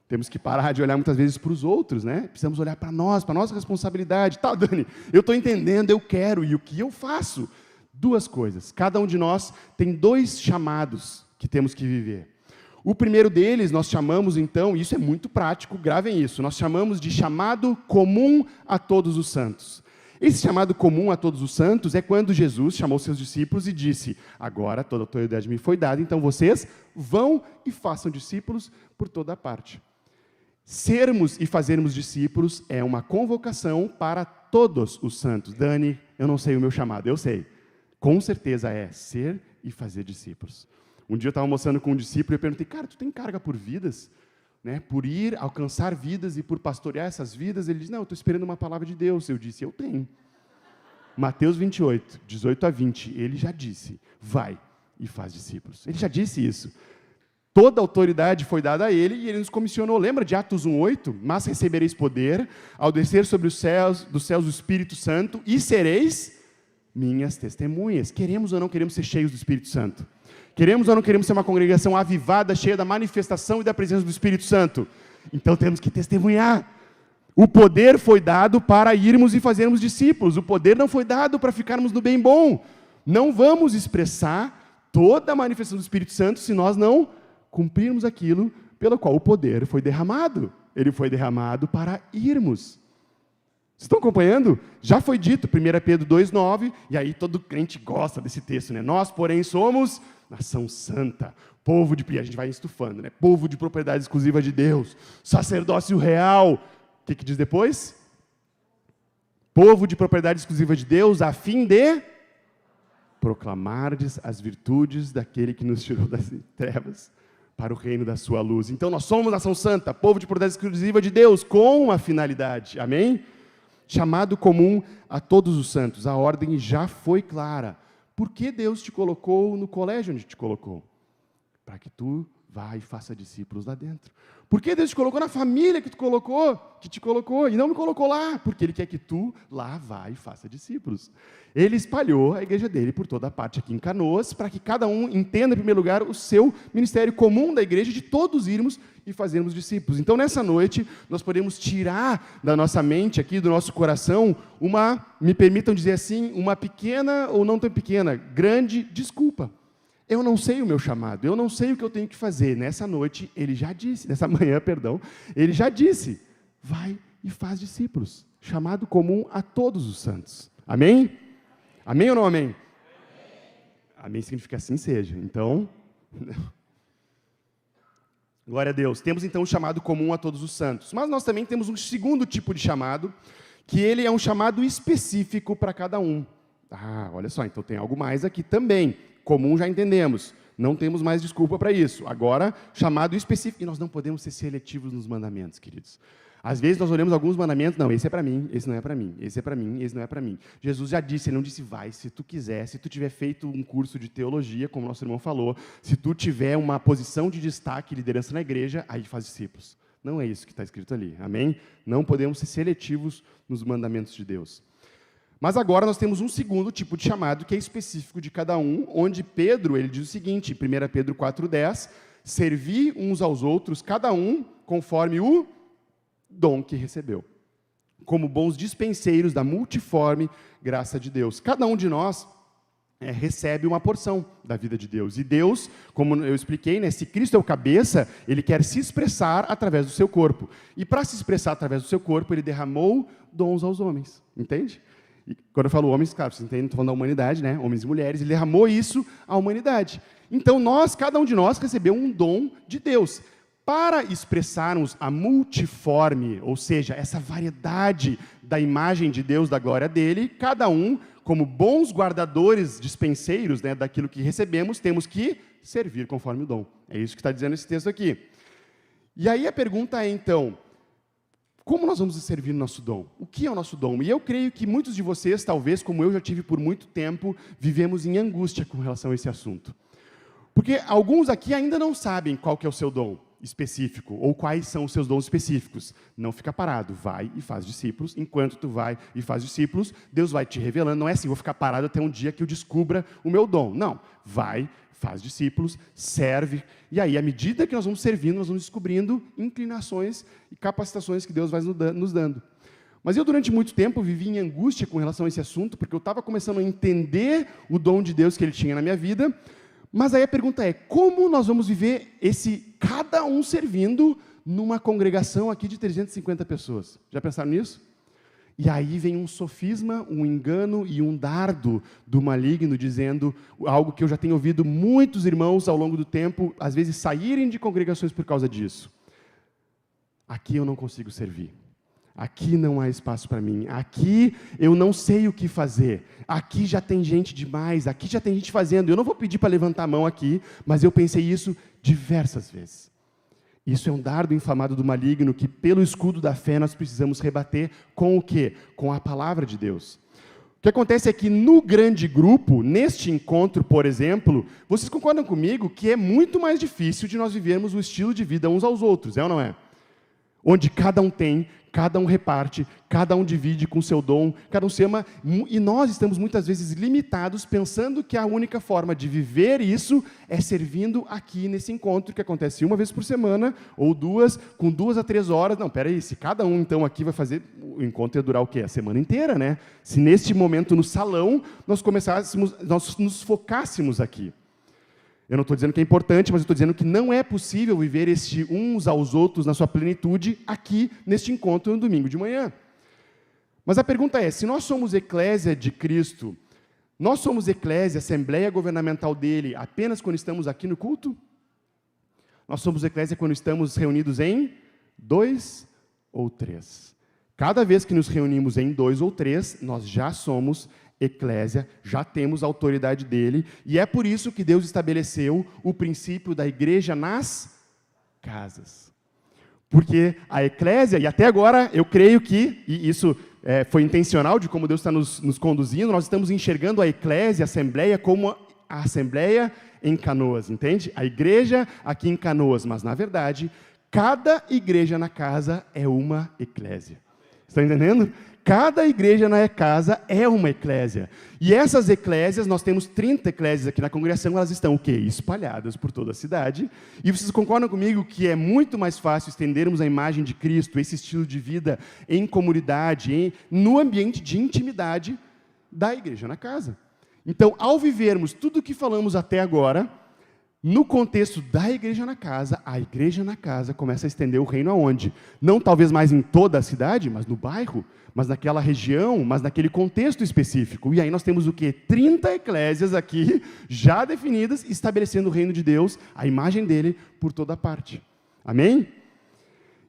Temos que parar de olhar muitas vezes para os outros, né? Precisamos olhar para nós, para a nossa responsabilidade. Tá, Dani, eu estou entendendo, eu quero, e o que eu faço? 2 coisas. Cada um de nós tem 2 chamados que temos que viver. O primeiro deles nós chamamos, então, isso é muito prático, gravem isso, nós chamamos de chamado comum a todos os santos. Esse chamado comum a todos os santos é quando Jesus chamou seus discípulos e disse, agora toda a autoridade me foi dada, então vocês vão e façam discípulos por toda a parte. Sermos e fazermos discípulos é uma convocação para todos os santos. Dani, eu não sei o meu chamado, eu sei. Com certeza é ser e fazer discípulos. Um dia eu estava almoçando com um discípulo e eu perguntei, cara, tu tem carga por vidas? Né? Por ir, alcançar vidas e por pastorear essas vidas? Ele disse, não, eu estou esperando uma palavra de Deus. Eu disse, eu tenho. Mateus 28, 18 a 20, ele já disse, vai e faz discípulos. Ele já disse isso. Toda a autoridade foi dada a ele e ele nos comissionou. Lembra de Atos 1:8? Mas recebereis poder ao descer sobre os céus, dos céus o Espírito Santo e sereis minhas testemunhas. Queremos ou não queremos ser cheios do Espírito Santo? Queremos ou não queremos ser uma congregação avivada, cheia da manifestação e da presença do Espírito Santo? Então temos que testemunhar. O poder foi dado para irmos e fazermos discípulos. O poder não foi dado para ficarmos no bem bom. Não vamos expressar toda a manifestação do Espírito Santo se nós não cumprirmos aquilo pelo qual o poder foi derramado. Ele foi derramado para irmos. Vocês estão acompanhando? Já foi dito, 1 Pedro 2,9, e aí todo crente gosta desse texto, né? Nós, porém, somos nação santa, povo de... E a gente vai estufando, né? Povo de propriedade exclusiva de Deus, sacerdócio real. O que diz depois? Povo de propriedade exclusiva de Deus, a fim de proclamardes as virtudes daquele que nos tirou das trevas para o reino da sua luz. Então nós somos nação santa, povo de propriedade exclusiva de Deus, com uma finalidade, amém? Chamado comum a todos os santos, a ordem já foi clara. Por que Deus te colocou no colégio onde te colocou? Para que tu vá e faça discípulos lá dentro. Por que Deus te colocou na família que te colocou, e não me colocou lá? Porque Ele quer que tu lá vá e faça discípulos. Ele espalhou a igreja dele por toda a parte aqui em Canoas, para que cada um entenda, em primeiro lugar, o seu ministério comum da igreja, de todos irmos e fazermos discípulos. Então, nessa noite, nós podemos tirar da nossa mente aqui, do nosso coração, me permitam dizer assim, uma pequena, ou não tão pequena, grande desculpa. Eu não sei o meu chamado, eu não sei o que eu tenho que fazer. Nessa noite, nessa manhã, ele já disse, vai e faz discípulos, chamado comum a todos os santos. Amém? Amém ou não amém? Amém significa assim seja. Então, glória a Deus. Temos então um chamado comum a todos os santos. Mas nós também temos um segundo tipo de chamado, que ele é um chamado específico para cada um. Olha só, então tem algo mais aqui também. Comum já entendemos, não temos mais desculpa para isso. Agora, chamado específico, e nós não podemos ser seletivos nos mandamentos, queridos. Às vezes nós olhamos alguns mandamentos, não, esse é para mim, esse não é para mim, esse é para mim, esse não é para mim. Jesus já disse, ele não disse vai, se tu quiser, se tu tiver feito um curso de teologia, como nosso irmão falou, se tu tiver uma posição de destaque, liderança na igreja, aí faz discípulos. Não é isso que está escrito ali, amém? Não podemos ser seletivos nos mandamentos de Deus. Mas agora nós temos um segundo tipo de chamado, que é específico de cada um, onde Pedro, ele diz o seguinte, 1 Pedro 4,10, servi uns aos outros, cada um conforme o dom que recebeu, como bons dispenseiros da multiforme graça de Deus. Cada um de nós recebe uma porção da vida de Deus. E Deus, como eu expliquei, né, se Cristo é o cabeça, Ele quer se expressar através do seu corpo. E para se expressar através do seu corpo, Ele derramou dons aos homens, entende? E quando eu falo homens, claro, vocês entendem, estou falando da humanidade, né? Homens e mulheres, ele derramou isso à humanidade. Então, cada um de nós recebeu um dom de Deus. Para expressarmos a multiforme, ou seja, essa variedade da imagem de Deus, da glória dele, cada um, como bons guardadores, dispenseiros, né, daquilo que recebemos, temos que servir conforme o dom. É isso que está dizendo esse texto aqui. E aí a pergunta é, então, como nós vamos servir o nosso dom? O que é o nosso dom? E eu creio que muitos de vocês, talvez, como eu já tive por muito tempo, vivemos em angústia com relação a esse assunto. Porque alguns aqui ainda não sabem qual que é o seu dom específico, ou quais são os seus dons específicos. Não fica parado, vai e faz discípulos. Enquanto tu vai e faz discípulos, Deus vai te revelando. Não é assim, vou ficar parado até um dia que eu descubra o meu dom. Não, vai, faz discípulos, serve, e aí, à medida que nós vamos servindo, nós vamos descobrindo inclinações e capacitações que Deus vai nos dando. Mas eu, durante muito tempo, vivi em angústia com relação a esse assunto, porque eu estava começando a entender o dom de Deus que Ele tinha na minha vida, mas aí a pergunta é, como nós vamos viver cada um servindo numa congregação aqui de 350 pessoas? Já pensaram nisso? E aí vem um sofisma, um engano e um dardo do maligno dizendo algo que eu já tenho ouvido muitos irmãos ao longo do tempo, às vezes saírem de congregações por causa disso. Aqui eu não consigo servir. Aqui não há espaço para mim. Aqui eu não sei o que fazer. Aqui já tem gente demais. Aqui já tem gente fazendo. Eu não vou pedir para levantar a mão aqui, mas eu pensei isso diversas vezes. Isso é um dardo inflamado do maligno que, pelo escudo da fé, nós precisamos rebater com o quê? Com a palavra de Deus. O que acontece é que no grande grupo, neste encontro, por exemplo, vocês concordam comigo que é muito mais difícil de nós vivermos o estilo de vida uns aos outros, é ou não é? Onde cada um tem, cada um reparte, cada um divide com o seu dom, cada um se ama, e nós estamos muitas vezes limitados, pensando que a única forma de viver isso é servindo aqui nesse encontro, que acontece uma vez por semana, ou duas, com 2 a 3 horas. Não, peraí, se cada um então aqui vai fazer, o encontro ia durar o quê? A semana inteira, né? Se neste momento no salão, nós nos focássemos aqui. Eu não estou dizendo que é importante, mas eu estou dizendo que não é possível viver este uns aos outros na sua plenitude aqui, neste encontro, no domingo de manhã. Mas a pergunta é, se nós somos eclésia de Cristo, nós somos eclésia, assembleia governamental dele, apenas quando estamos aqui no culto? Nós somos eclésia quando estamos reunidos em 2 ou 3. Cada vez que nos reunimos em 2 ou 3, nós já somos eclésia, já temos a autoridade dele, e é por isso que Deus estabeleceu o princípio da igreja nas casas. Porque a eclésia, e até agora eu creio que, e isso foi intencional de como Deus está nos conduzindo, nós estamos enxergando a eclésia, a assembleia, como a assembleia em Canoas, entende? A igreja aqui em Canoas, mas na verdade, cada igreja na casa é uma eclésia. Estão entendendo? Cada igreja na casa é uma eclésia. E essas eclésias, nós temos 30 eclésias aqui na congregação, elas estão o quê? Espalhadas por toda a cidade. E vocês concordam comigo que é muito mais fácil estendermos a imagem de Cristo, esse estilo de vida em comunidade, no ambiente de intimidade da igreja na casa. Então, ao vivermos tudo o que falamos até agora, no contexto da igreja na casa, a igreja na casa começa a estender o reino aonde? Não talvez mais em toda a cidade, mas no bairro, mas naquela região, mas naquele contexto específico. E aí nós temos o quê? 30 eclésias aqui, já definidas, estabelecendo o reino de Deus, a imagem dele, por toda parte. Amém?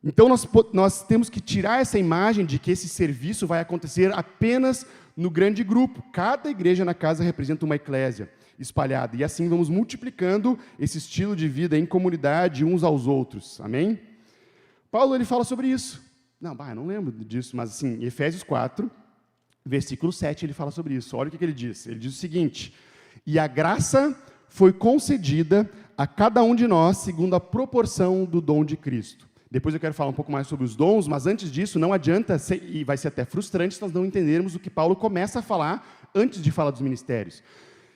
Então nós temos que tirar essa imagem de que esse serviço vai acontecer apenas no grande grupo. Cada igreja na casa representa uma eclésia espalhada. E assim vamos multiplicando esse estilo de vida em comunidade uns aos outros. Amém? Paulo ele fala sobre isso. Não, eu não lembro disso, mas assim, em Efésios 4, versículo 7, ele fala sobre isso. Olha o que ele diz. Ele diz o seguinte: e a graça foi concedida a cada um de nós segundo a proporção do dom de Cristo. Depois eu quero falar um pouco mais sobre os dons, mas antes disso, não adianta, e vai ser até frustrante se nós não entendermos o que Paulo começa a falar antes de falar dos ministérios.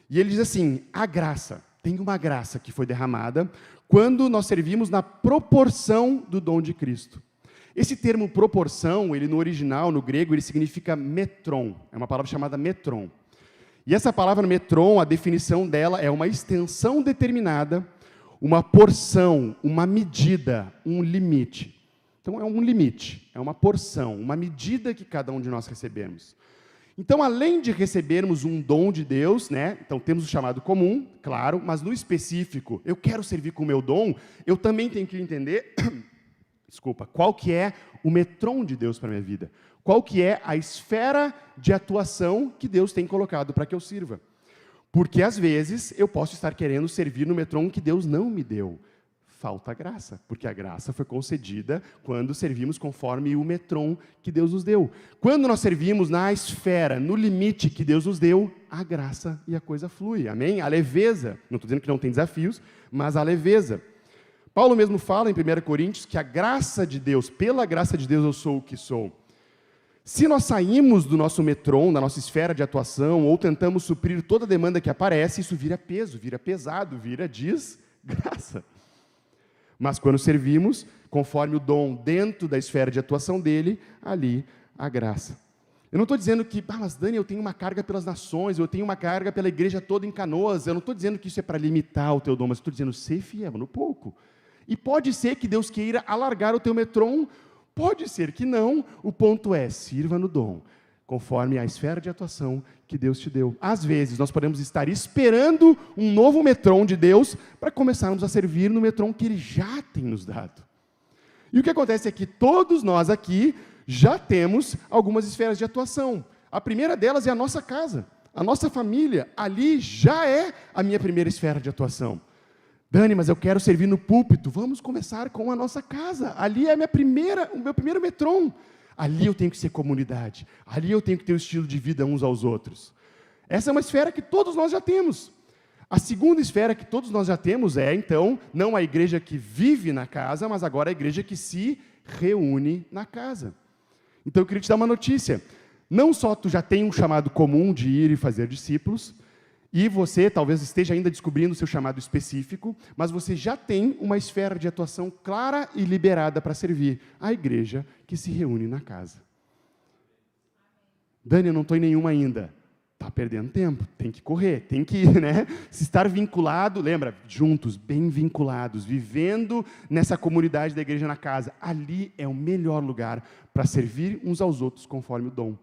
E ele diz assim, a graça, tem uma graça que foi derramada quando nós servimos na proporção do dom de Cristo. Esse termo proporção, ele no original, no grego, ele significa metron, é uma palavra chamada metron. E essa palavra metron, a definição dela é uma extensão determinada, uma porção, uma medida, um limite. Então é um limite, é uma porção, uma medida que cada um de nós recebemos. Então, além de recebermos um dom de Deus, né? Então temos o chamado comum, claro, mas no específico, eu quero servir com o meu dom, eu também tenho que entender, qual que é o metron de Deus para a minha vida? Qual que é a esfera de atuação que Deus tem colocado para que eu sirva? Porque, às vezes, eu posso estar querendo servir no metron que Deus não me deu. Falta graça, porque a graça foi concedida quando servimos conforme o metron que Deus nos deu. Quando nós servimos na esfera, no limite que Deus nos deu, a graça e a coisa flui, amém? A leveza, não estou dizendo que não tem desafios, mas a leveza. Paulo mesmo fala em 1 Coríntios que a graça de Deus, pela graça de Deus eu sou o que sou. Se nós saímos do nosso metron, da nossa esfera de atuação, ou tentamos suprir toda a demanda que aparece, isso vira peso, vira pesado, vira desgraça. Mas quando servimos, conforme o dom dentro da esfera de atuação dele, ali a graça. Eu não estou dizendo que, mas Dani, eu tenho uma carga pelas nações, eu tenho uma carga pela igreja toda em Canoas, eu não estou dizendo que isso é para limitar o teu dom, mas estou dizendo, ser fiel no pouco. E pode ser que Deus queira alargar o teu metron, pode ser que não, o ponto é, sirva no dom, conforme a esfera de atuação que Deus te deu. Às vezes, nós podemos estar esperando um novo metron de Deus para começarmos a servir no metron que Ele já tem nos dado. E o que acontece é que todos nós aqui já temos algumas esferas de atuação. A primeira delas é a nossa casa, a nossa família. Ali já é a minha primeira esfera de atuação. Dani, mas eu quero servir no púlpito. Vamos começar com a nossa casa. Ali é o meu primeiro metron. Ali eu tenho que ser comunidade. Ali eu tenho que ter o estilo de vida uns aos outros. Essa é uma esfera que todos nós já temos. A segunda esfera que todos nós já temos é, então, não a igreja que vive na casa, mas agora a igreja que se reúne na casa. Então eu queria te dar uma notícia. Não só tu já tem um chamado comum de ir e fazer discípulos, e você talvez esteja ainda descobrindo o seu chamado específico, mas você já tem uma esfera de atuação clara e liberada para servir a igreja que se reúne na casa. Dani, eu não estou em nenhuma ainda. Está perdendo tempo, tem que correr, tem que ir, né? Se estar vinculado, lembra, juntos, bem vinculados, vivendo nessa comunidade da igreja na casa, ali é o melhor lugar para servir uns aos outros conforme o dom.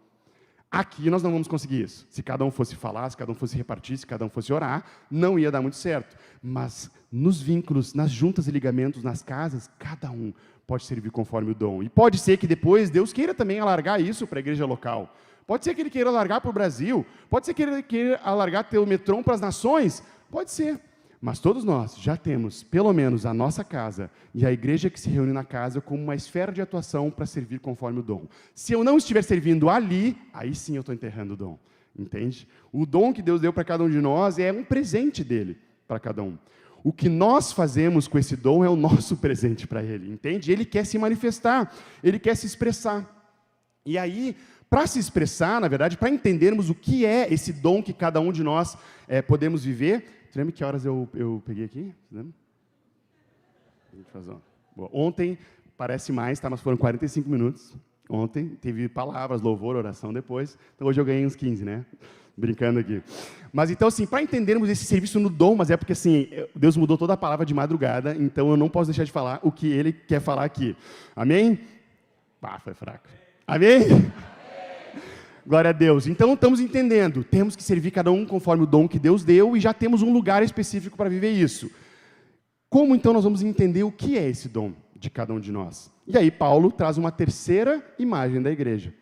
Aqui nós não vamos conseguir isso. Se cada um fosse falar, se cada um fosse repartir, se cada um fosse orar, não ia dar muito certo. Mas nos vínculos, nas juntas e ligamentos, nas casas, cada um pode servir conforme o dom. E pode ser que depois Deus queira também alargar isso para a igreja local. Pode ser que Ele queira alargar para o Brasil. Pode ser que Ele queira alargar teu metrô para as nações. Pode ser. Mas todos nós já temos, pelo menos, a nossa casa e a igreja que se reúne na casa como uma esfera de atuação para servir conforme o dom. Se eu não estiver servindo ali, aí sim eu estou enterrando o dom. Entende? O dom que Deus deu para cada um de nós é um presente dele para cada um. O que nós fazemos com esse dom é o nosso presente para Ele. Entende? Ele quer se manifestar, Ele quer se expressar. E aí, para se expressar, na verdade, para entendermos o que é esse dom que cada um de nós podemos viver. Você lembra que horas eu peguei aqui? Ontem, parece mais, tá? Mas foram 45 minutos. Ontem, teve palavras, louvor, oração depois. Então, hoje eu ganhei uns 15, né? Brincando aqui. Mas, então, assim, para entendermos esse serviço no dom, mas é porque, assim, Deus mudou toda a palavra de madrugada, então eu não posso deixar de falar o que Ele quer falar aqui. Amém? Pá, foi fraco. Amém? Glória a Deus. Então, estamos entendendo. Temos que servir cada um conforme o dom que Deus deu e já temos um lugar específico para viver isso. Como, então, nós vamos entender o que é esse dom de cada um de nós? E aí, Paulo traz uma terceira imagem da igreja.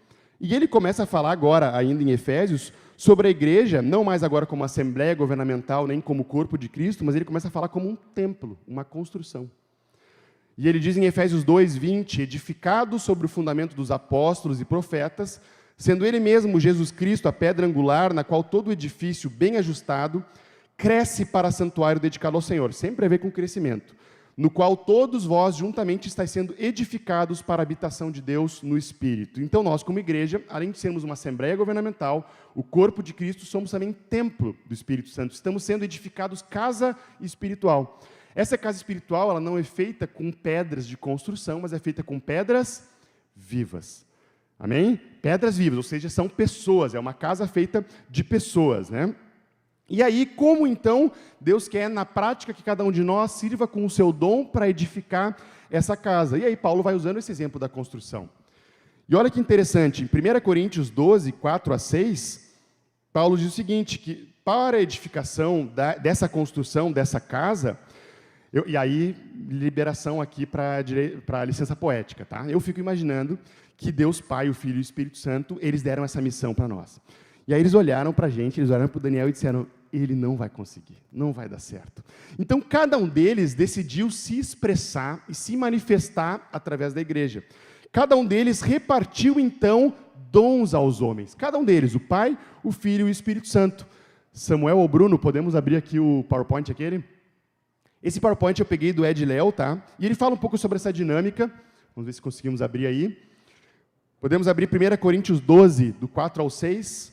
E ele começa a falar agora, ainda em Efésios, sobre a igreja, não mais agora como assembleia governamental, nem como corpo de Cristo, mas ele começa a falar como um templo, uma construção. E ele diz em Efésios 2:20, edificado sobre o fundamento dos apóstolos e profetas, sendo Ele mesmo, Jesus Cristo, a pedra angular, na qual todo o edifício, bem ajustado, cresce para santuário dedicado ao Senhor, sempre a ver com crescimento, no qual todos vós juntamente estáis sendo edificados para a habitação de Deus no Espírito. Então nós, como igreja, além de sermos uma assembleia governamental, o corpo de Cristo, somos também templo do Espírito Santo. Estamos sendo edificados casa espiritual. Essa casa espiritual, ela não é feita com pedras de construção, mas é feita com pedras vivas. Amém? Pedras vivas, ou seja, são pessoas, é uma casa feita de pessoas, né? E aí, como então Deus quer, na prática, que cada um de nós sirva com o seu dom para edificar essa casa? E aí Paulo vai usando esse exemplo da construção. E olha que interessante, em 1 Coríntios 12, 4-6, Paulo diz o seguinte, que para a edificação dessa construção, dessa casa, e aí, liberação aqui para a licença poética, tá? Eu fico imaginando que Deus Pai, o Filho e o Espírito Santo, eles deram essa missão para nós. E aí eles olharam para a gente, eles olharam para o Daniel e disseram, ele não vai conseguir, não vai dar certo. Então, cada um deles decidiu se expressar e se manifestar através da igreja. Cada um deles repartiu, então, dons aos homens. Cada um deles, o Pai, o Filho e o Espírito Santo. Samuel ou Bruno, podemos abrir aqui o PowerPoint aquele? Esse PowerPoint eu peguei do Ed Léo, tá? E ele fala um pouco sobre essa dinâmica. Vamos ver se conseguimos abrir aí. Podemos abrir 1 Coríntios 12, do 4 ao 6.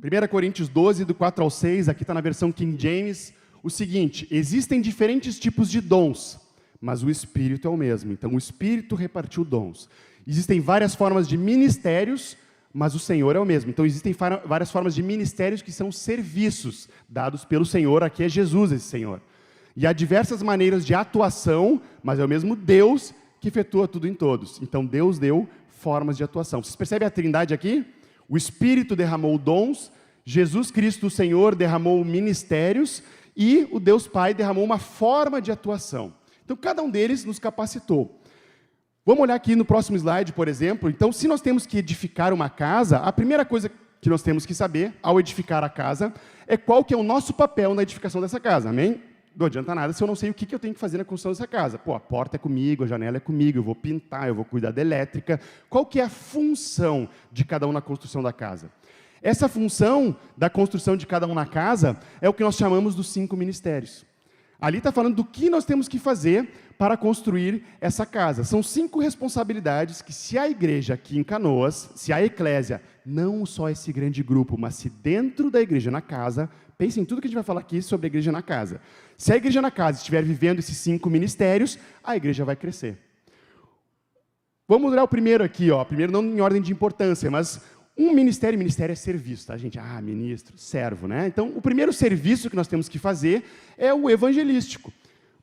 Primeira Coríntios 12, do 4 ao 6, aqui está na versão King James, o seguinte, existem diferentes tipos de dons, mas o Espírito é o mesmo. Então, o Espírito repartiu dons. Existem várias formas de ministérios, mas o Senhor é o mesmo. Então, existem várias formas de ministérios que são serviços dados pelo Senhor, aqui é Jesus esse Senhor. E há diversas maneiras de atuação, mas é o mesmo Deus que efetua tudo em todos. Então, Deus deu formas de atuação. Vocês percebem a trindade aqui? O Espírito derramou dons, Jesus Cristo, o Senhor, derramou ministérios e o Deus Pai derramou uma forma de atuação. Então, cada um deles nos capacitou. Vamos olhar aqui no próximo slide, por exemplo. Então, se nós temos que edificar uma casa, a primeira coisa que nós temos que saber, ao edificar a casa, é qual que é o nosso papel na edificação dessa casa, amém? não adianta nada se eu não sei o que eu tenho que fazer na construção dessa casa. Pô, a porta é comigo, a janela é comigo, eu vou pintar, eu vou cuidar da elétrica. Qual que é a função de cada um na construção da casa? Essa função da construção de cada um na casa é o que nós chamamos dos 5 ministérios. Ali está falando do que nós temos que fazer para construir essa casa. São 5 responsabilidades que, se a igreja aqui em Canoas, se a eclésia, não só esse grande grupo, mas se dentro da igreja na casa, pense em tudo que a gente vai falar aqui sobre a igreja na casa. Se a igreja na casa estiver vivendo esses 5 ministérios, a igreja vai crescer. Vamos olhar o primeiro aqui, ó. Primeiro não em ordem de importância, mas ministério é serviço, tá, gente? Ah, ministro, servo, né? Então, o primeiro serviço que nós temos que fazer é o evangelístico.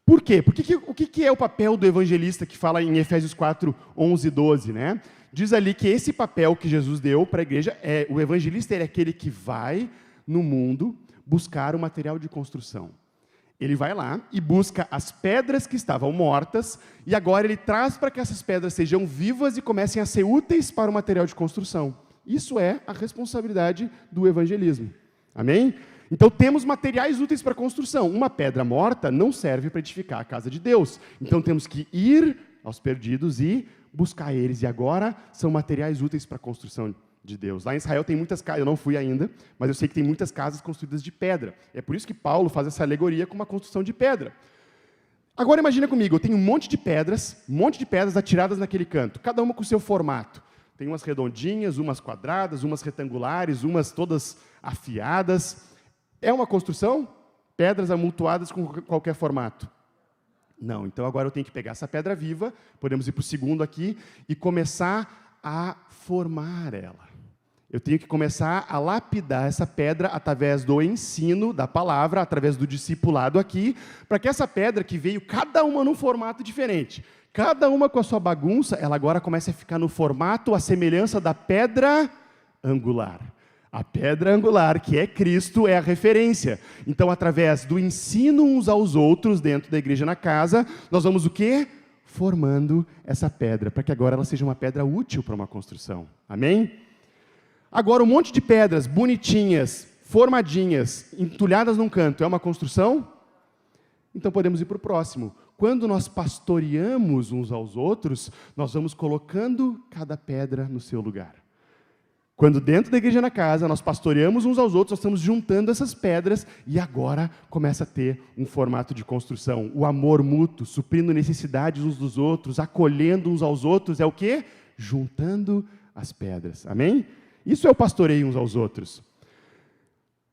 Por quê? O que é o papel do evangelista que fala em Efésios 4, 11 e 12, né? Diz ali que esse papel que Jesus deu para a igreja, o evangelista é aquele que vai no mundo buscar o material de construção. Ele vai lá e busca as pedras que estavam mortas, e agora ele traz para que essas pedras sejam vivas e comecem a ser úteis para o material de construção. Isso é a responsabilidade do evangelismo. Amém? Então, temos materiais úteis para a construção. Uma pedra morta não serve para edificar a casa de Deus. Então, temos que ir aos perdidos e buscar eles. E agora, são materiais úteis para a construção de Deus. Lá em Israel tem muitas casas, eu não fui ainda, mas eu sei que tem muitas casas construídas de pedra. É por isso que Paulo faz essa alegoria com uma construção de pedra. Agora, imagina comigo, eu tenho um monte de pedras atiradas naquele canto, cada uma com o seu formato. Tem umas redondinhas, umas quadradas, umas retangulares, umas todas afiadas. É uma construção? Pedras amontoadas com qualquer formato? Não. Então, agora eu tenho que pegar essa pedra viva, podemos ir para o segundo aqui, e começar a formar ela. Eu tenho que começar a lapidar essa pedra através do ensino da palavra, através do discipulado aqui, para que essa pedra que veio, cada uma num formato diferente, cada uma com a sua bagunça, ela agora começa a ficar no formato, a semelhança da pedra angular. A pedra angular, que é Cristo, é a referência. Então, através do ensino uns aos outros dentro da igreja na casa, nós vamos o quê? Formando essa pedra, para que agora ela seja uma pedra útil para uma construção. Amém? Agora, um monte de pedras bonitinhas, formadinhas, entulhadas num canto, é uma construção? Então, podemos ir para o próximo. Quando nós pastoreamos uns aos outros, nós vamos colocando cada pedra no seu lugar. Quando dentro da igreja na casa, nós pastoreamos uns aos outros, nós estamos juntando essas pedras e agora começa a ter um formato de construção. O amor mútuo, suprindo necessidades uns dos outros, acolhendo uns aos outros, é o quê? Juntando as pedras. Amém? Isso é o pastoreio uns aos outros.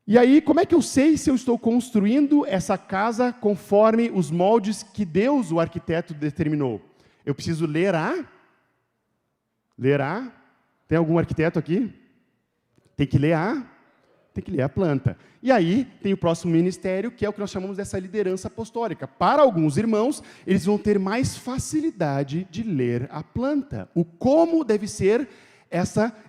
E aí, como é que eu sei se eu estou construindo essa casa conforme os moldes que Deus, o arquiteto, determinou? Eu preciso ler a... Tem algum arquiteto aqui? Tem que ler a planta. E aí, tem o próximo ministério, que é o que nós chamamos dessa liderança apostólica. Para alguns irmãos, eles vão ter mais facilidade de ler a planta. O como deve ser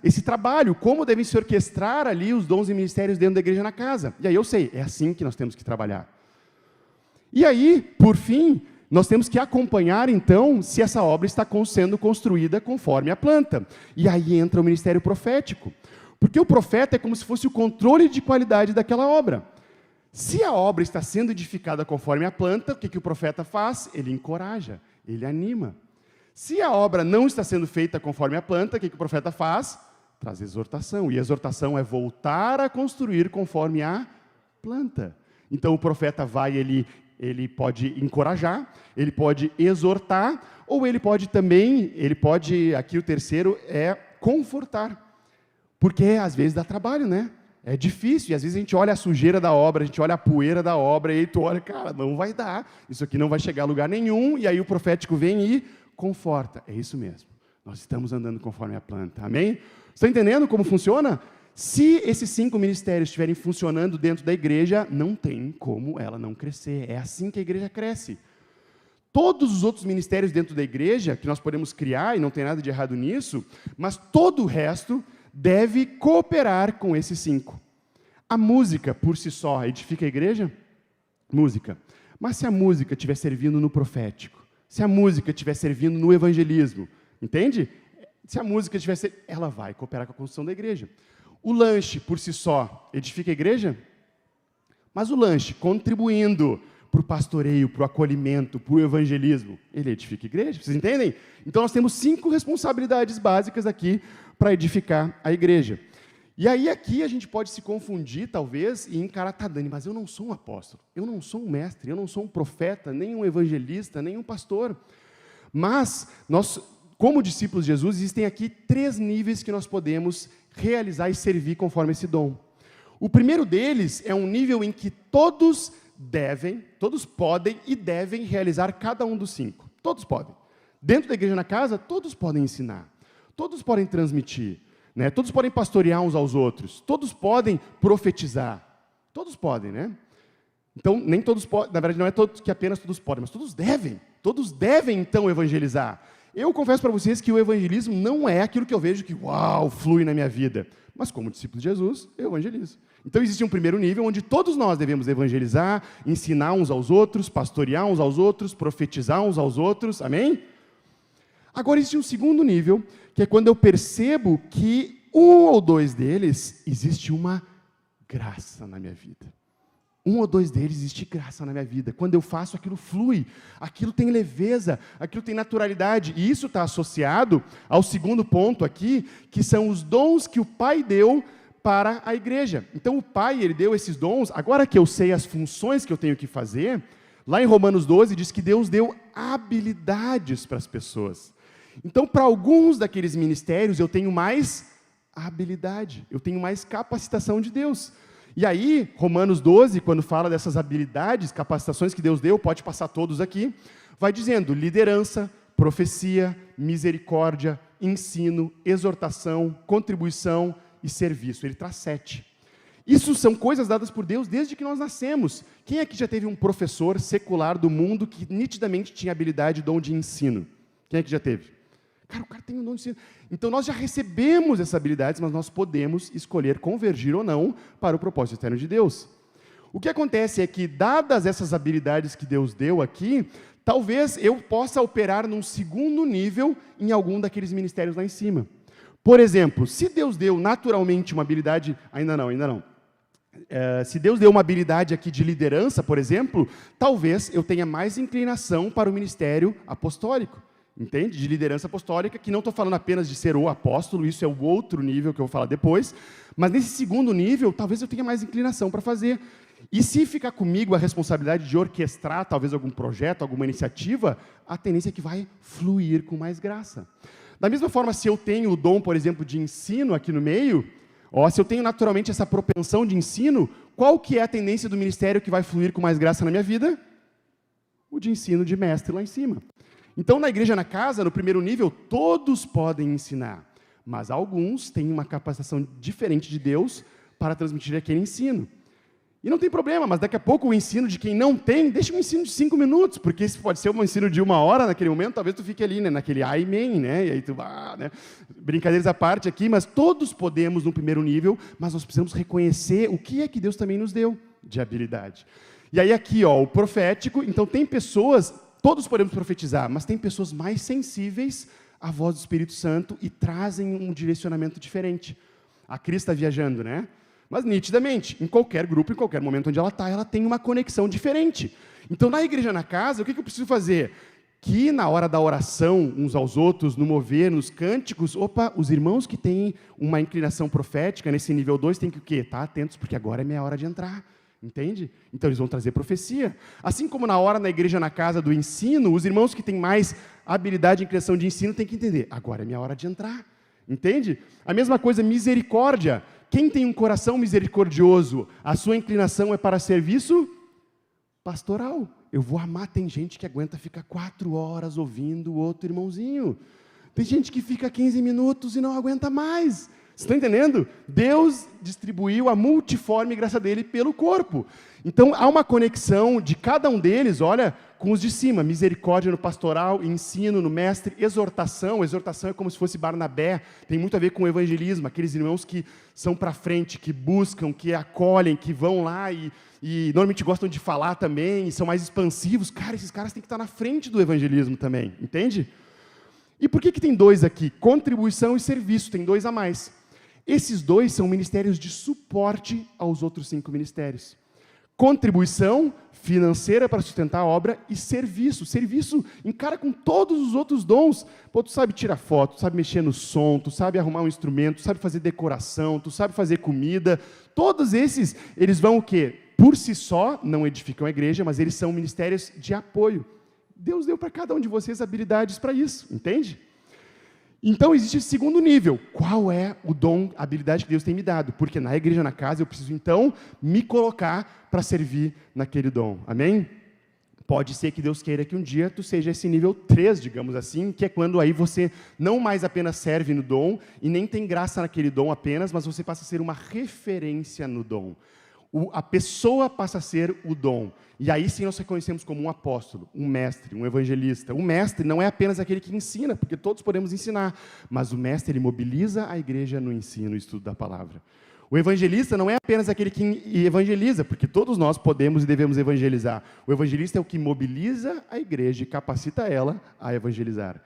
esse trabalho, como devem se orquestrar ali os dons e ministérios dentro da igreja na casa. E aí eu sei, é assim que nós temos que trabalhar. E aí, por fim, nós temos que acompanhar, então, se essa obra está sendo construída conforme a planta. E aí entra o ministério profético. Porque o profeta é como se fosse o controle de qualidade daquela obra. Se a obra está sendo edificada conforme a planta, o que o profeta faz? Ele encoraja, ele anima. Se a obra não está sendo feita conforme a planta, o que o profeta faz? Traz exortação. E a exortação é voltar a construir conforme a planta. Então o profeta vai, ele pode encorajar, ele pode exortar, ou ele pode também, aqui o terceiro é confortar. Porque às vezes dá trabalho, né? É difícil, e às vezes a gente olha a sujeira da obra, a gente olha a poeira da obra, e aí tu olha, cara, não vai dar, isso aqui não vai chegar a lugar nenhum, e aí o profético vem e conforta. É isso mesmo. Nós estamos andando conforme a planta. Amém? Estão entendendo como funciona? Se esses 5 ministérios estiverem funcionando dentro da igreja, não tem como ela não crescer. É assim que a igreja cresce. Todos os outros ministérios dentro da igreja, que nós podemos criar, e não tem nada de errado nisso, mas todo o resto deve cooperar com esses 5. A música, por si só, edifica a igreja? Música. Mas se a música estiver servindo no profético, se a música estiver servindo no evangelismo, entende? Se a música estiver ela vai cooperar com a construção da igreja. O lanche, por si só, edifica a igreja? Mas o lanche, contribuindo para o pastoreio, para o acolhimento, para o evangelismo? Ele edifica a igreja, vocês entendem? Então nós temos 5 responsabilidades básicas aqui para edificar a igreja. E aí aqui a gente pode se confundir, talvez, e encarar, tá, Dani, mas eu não sou um apóstolo, eu não sou um mestre, eu não sou um profeta, nem um evangelista, nem um pastor. Mas nós, como discípulos de Jesus, existem aqui 3 níveis que nós podemos realizar e servir conforme esse dom. O primeiro deles é um nível em que todos podem e devem realizar cada um dos 5. Todos podem. Dentro da igreja na casa, todos podem ensinar. Todos podem transmitir. Né? Todos podem pastorear uns aos outros. Todos podem profetizar. Todos podem, né? Então, nem todos podem, na verdade não é todos que apenas todos podem, mas todos devem. Todos devem, então, evangelizar. Eu confesso para vocês que o evangelismo não é aquilo que eu vejo que, uau, flui na minha vida. Mas como discípulo de Jesus, eu evangelizo. Então existe um primeiro nível onde todos nós devemos evangelizar, ensinar uns aos outros, pastorear uns aos outros, profetizar uns aos outros, amém? Agora existe um segundo nível, que é quando eu percebo que um ou dois deles existe uma graça na minha vida. Um ou dois deles existe graça na minha vida. Quando eu faço, aquilo flui, aquilo tem leveza, aquilo tem naturalidade. E isso está associado ao segundo ponto aqui, que são os dons que o Pai deu para a igreja. Então o Pai, Ele deu esses dons. Agora que eu sei as funções que eu tenho que fazer, lá em Romanos 12 diz que Deus deu habilidades para as pessoas. Então, para alguns daqueles ministérios, eu tenho mais habilidade, eu tenho mais capacitação de Deus. E aí, Romanos 12, quando fala dessas habilidades, capacitações que Deus deu, pode passar todos aqui, vai dizendo liderança, profecia, misericórdia, ensino, exortação, contribuição e serviço. Ele traz 7. Isso são coisas dadas por Deus desde que nós nascemos. Quem aqui já teve um professor secular do mundo que nitidamente tinha habilidade e dom de ensino? Quem aqui já teve? Cara, o cara tem um dom de ensino. Então, nós já recebemos essas habilidades, mas nós podemos escolher convergir ou não para o propósito eterno de Deus. O que acontece é que, dadas essas habilidades que Deus deu aqui, talvez eu possa operar num segundo nível em algum daqueles ministérios lá em cima. Por exemplo, se Deus deu naturalmente uma habilidade... Ainda não. Se Deus deu uma habilidade aqui de liderança, por exemplo, talvez eu tenha mais inclinação para o ministério apostólico. Entende? De liderança apostólica, que não estou falando apenas de ser o apóstolo, isso é o outro nível que eu vou falar depois, mas nesse segundo nível, talvez eu tenha mais inclinação para fazer. E se ficar comigo a responsabilidade de orquestrar talvez algum projeto, alguma iniciativa, a tendência é que vai fluir com mais graça. Da mesma forma, se eu tenho o dom, por exemplo, de ensino aqui no meio, se eu tenho naturalmente essa propensão de ensino, qual que é a tendência do ministério que vai fluir com mais graça na minha vida? O de ensino de mestre lá em cima. Então, na igreja na casa, no primeiro nível, todos podem ensinar, mas alguns têm uma capacitação diferente de Deus para transmitir aquele ensino. E não tem problema, mas daqui a pouco o ensino de quem não tem, deixa um ensino de 5 minutos, porque esse pode ser um ensino de 1 hora naquele momento, talvez tu fique ali, né, naquele amém, né, e aí tu né, brincadeiras à parte aqui, mas todos podemos no primeiro nível, mas nós precisamos reconhecer o que é que Deus também nos deu de habilidade. E aí aqui, o profético, então tem pessoas... Todos podemos profetizar, mas tem pessoas mais sensíveis à voz do Espírito Santo e trazem um direcionamento diferente. A Cris está viajando, né? Mas nitidamente, em qualquer grupo, em qualquer momento onde ela está, ela tem uma conexão diferente. Então, na igreja na casa, o que eu preciso fazer? Que na hora da oração, uns aos outros, no mover, nos cânticos, os irmãos que têm uma inclinação profética, nesse nível 2, têm que o quê? Estar atentos, porque agora é minha hora de entrar. Entende? Então eles vão trazer profecia. Assim como na hora na igreja, na casa do ensino, os irmãos que têm mais habilidade em criação de ensino têm que entender, agora é minha hora de entrar. Entende? A mesma coisa, misericórdia. Quem tem um coração misericordioso, a sua inclinação é para serviço pastoral. Eu vou amar, tem gente que aguenta ficar 4 horas ouvindo o outro irmãozinho. Tem gente que fica 15 minutos e não aguenta mais. Vocês estão entendendo? Deus distribuiu a multiforme graça dele pelo corpo. Então, há uma conexão de cada um deles, olha, com os de cima. Misericórdia no pastoral, ensino no mestre, exortação. Exortação é como se fosse Barnabé. Tem muito a ver com o evangelismo. Aqueles irmãos que são para frente, que buscam, que acolhem, que vão lá e normalmente gostam de falar também, e são mais expansivos. Cara, esses caras têm que estar na frente do evangelismo também. Entende? E por que tem 2 aqui? Contribuição e serviço. Tem 2 a mais. Esses 2 são ministérios de suporte aos outros 5 ministérios. contribuição financeira para sustentar a obra e serviço. Serviço encara com todos os outros dons. Pô, tu sabe tirar foto, tu sabe mexer no som, tu sabe arrumar um instrumento, tu sabe fazer decoração, tu sabe fazer comida. Todos esses, eles vão o quê? Por si só, não edificam a igreja, mas eles são ministérios de apoio. Deus deu para cada um de vocês habilidades para isso, entende? Então, existe esse segundo nível. Qual é o dom, a habilidade que Deus tem me dado? Porque na igreja, na casa, eu preciso, então, me colocar para servir naquele dom. Amém? Pode ser que Deus queira que um dia tu seja esse nível 3, digamos assim, que é quando aí você não mais apenas serve no dom e nem tem graça naquele dom apenas, mas você passa a ser uma referência no dom. A pessoa passa a ser o dom. E aí sim nós reconhecemos como um apóstolo, um mestre, um evangelista. O mestre não é apenas aquele que ensina, porque todos podemos ensinar, mas o mestre, ele mobiliza a igreja no ensino, no estudo da palavra. O evangelista não é apenas aquele que evangeliza, porque todos nós podemos e devemos evangelizar. O evangelista é o que mobiliza a igreja e capacita ela a evangelizar.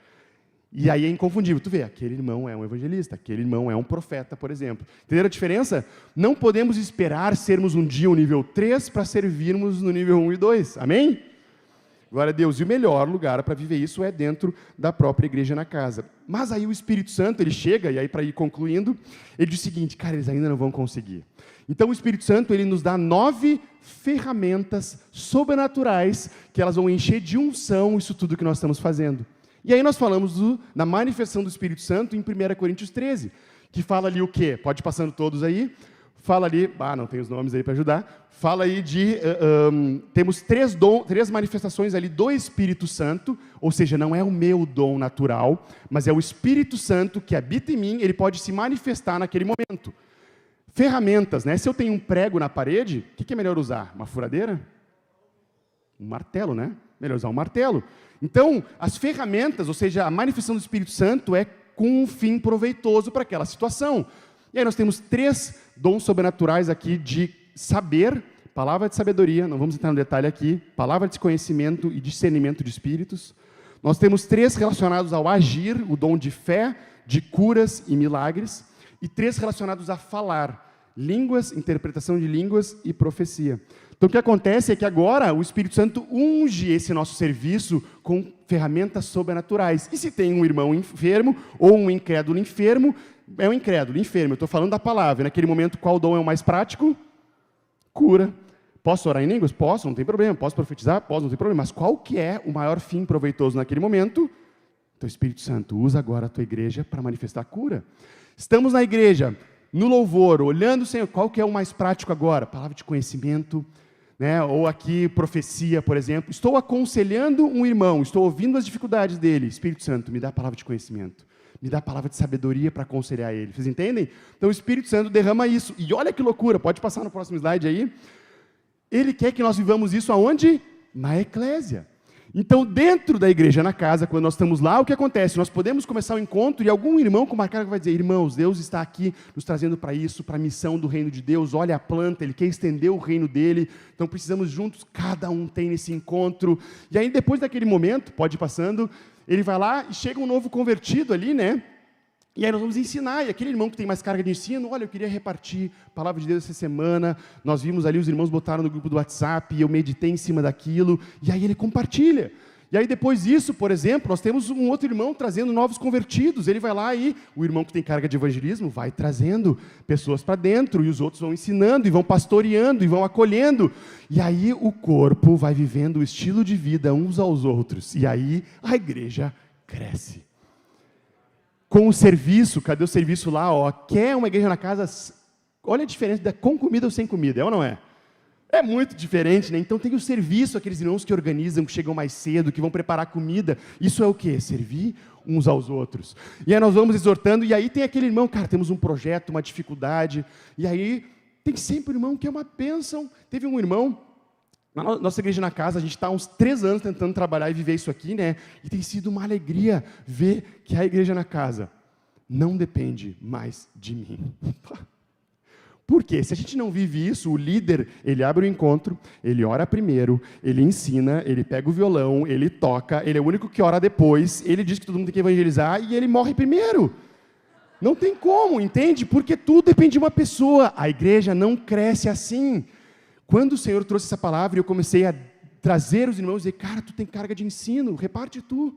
E aí é inconfundível. Tu vê, aquele irmão é um evangelista, aquele irmão é um profeta, por exemplo. Entenderam a diferença? Não podemos esperar sermos um dia o nível 3 para servirmos no nível 1 e 2. Amém? Glória a Deus. E o melhor lugar para viver isso é dentro da própria igreja na casa. Mas aí o Espírito Santo, ele chega, e aí para ir concluindo, ele diz o seguinte, cara, eles ainda não vão conseguir. Então o Espírito Santo, ele nos dá 9 ferramentas sobrenaturais que elas vão encher de unção isso tudo que nós estamos fazendo. E aí nós falamos da manifestação do Espírito Santo em 1 Coríntios 13, que fala ali o quê? Pode ir passando todos aí. Fala ali, não tem os nomes aí para ajudar. Fala aí temos três manifestações ali do Espírito Santo, ou seja, não é o meu dom natural, mas é o Espírito Santo que habita em mim, ele pode se manifestar naquele momento. Ferramentas, né? Se eu tenho um prego na parede, o que é melhor usar? Uma furadeira? Um martelo, né? Melhor usar um martelo. Então, as ferramentas, ou seja, a manifestação do Espírito Santo é com um fim proveitoso para aquela situação. E aí nós temos 3 dons sobrenaturais aqui de saber, palavra de sabedoria, não vamos entrar no detalhe aqui, palavra de conhecimento e discernimento de espíritos. Nós temos 3 relacionados ao agir, o dom de fé, de curas e milagres, e 3 relacionados a falar, línguas, interpretação de línguas e profecia. Então, o que acontece é que agora o Espírito Santo unge esse nosso serviço com ferramentas sobrenaturais. E se tem um irmão enfermo ou um incrédulo enfermo, é um incrédulo enfermo. Eu estou falando da palavra. Naquele momento, qual dom é o mais prático? Cura. Posso orar em línguas? Posso, não tem problema. Posso profetizar? Posso, não tem problema. Mas qual que é o maior fim proveitoso naquele momento? Então, Espírito Santo, usa agora a tua igreja para manifestar a cura. Estamos na igreja, no louvor, olhando o Senhor. Qual que é o mais prático agora? Palavra de conhecimento, né? Ou aqui, profecia, por exemplo. Estou aconselhando um irmão, estou ouvindo as dificuldades dele. Espírito Santo, me dá a palavra de conhecimento. Me dá a palavra de sabedoria para aconselhar ele. Vocês entendem? Então o Espírito Santo derrama isso. E olha que loucura, pode passar no próximo slide aí. Ele quer que nós vivamos isso aonde? Na eclésia. Então, dentro da igreja, na casa, quando nós estamos lá, o que acontece? Nós podemos começar o encontro e algum irmão com uma carga vai dizer, irmãos, Deus está aqui nos trazendo para isso, para a missão do reino de Deus, olha a planta, Ele quer estender o reino dEle, então precisamos juntos, cada um tem nesse encontro. E aí, depois daquele momento, pode ir passando, ele vai lá e chega um novo convertido ali, né? E aí nós vamos ensinar, e aquele irmão que tem mais carga de ensino, olha, eu queria repartir a palavra de Deus essa semana, nós vimos ali, os irmãos botaram no grupo do WhatsApp, e eu meditei em cima daquilo, e aí ele compartilha. E aí depois disso, por exemplo, nós temos um outro irmão trazendo novos convertidos, ele vai lá e o irmão que tem carga de evangelismo vai trazendo pessoas para dentro, e os outros vão ensinando, e vão pastoreando, e vão acolhendo, e aí o corpo vai vivendo o estilo de vida uns aos outros, e aí a igreja cresce. Com o serviço, cadê o serviço lá? Quer uma igreja na casa? Olha a diferença com comida ou sem comida, é ou não é? É muito diferente, né? Então tem o serviço, aqueles irmãos que organizam, que chegam mais cedo, que vão preparar comida. Isso é o quê? Servir uns aos outros. E aí nós vamos exortando, e aí tem aquele irmão, cara, temos um projeto, uma dificuldade, e aí tem sempre um irmão que é uma bênção. Teve um irmão, na nossa igreja na casa, a gente está há uns 3 anos tentando trabalhar e viver isso aqui, né? E tem sido uma alegria ver que a igreja na casa não depende mais de mim. Por quê? Se a gente não vive isso, o líder, ele abre o encontro, ele ora primeiro, ele ensina, ele pega o violão, ele toca, ele é o único que ora depois, ele diz que todo mundo tem que evangelizar e ele morre primeiro. Não tem como, entende? Porque tudo depende de uma pessoa. A igreja não cresce assim. Quando o Senhor trouxe essa palavra, eu comecei a trazer os irmãos e dizer, cara, tu tem carga de ensino, reparte tu.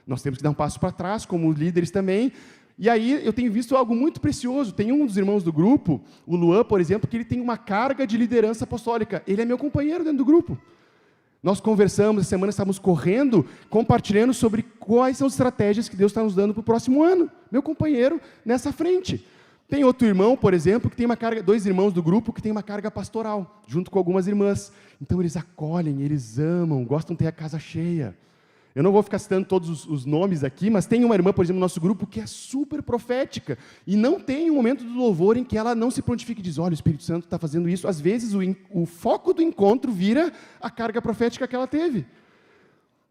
Nós temos que dar um passo para trás, como líderes também. E aí eu tenho visto algo muito precioso. Tem um dos irmãos do grupo, o Luan, por exemplo, que ele tem uma carga de liderança apostólica. Ele é meu companheiro dentro do grupo. Nós conversamos, essa semana estávamos correndo, compartilhando sobre quais são as estratégias que Deus está nos dando para o próximo ano. Meu companheiro nessa frente. Tem outro irmão, por exemplo, que tem uma carga, 2 irmãos do grupo que tem uma carga pastoral, junto com algumas irmãs. Então eles acolhem, eles amam, gostam de ter a casa cheia. Eu não vou ficar citando todos os nomes aqui, mas tem uma irmã, por exemplo, no nosso grupo, que é super profética, e não tem um momento do louvor em que ela não se prontifique e diz, olha, o Espírito Santo está fazendo isso. Às vezes o foco do encontro vira a carga profética que ela teve.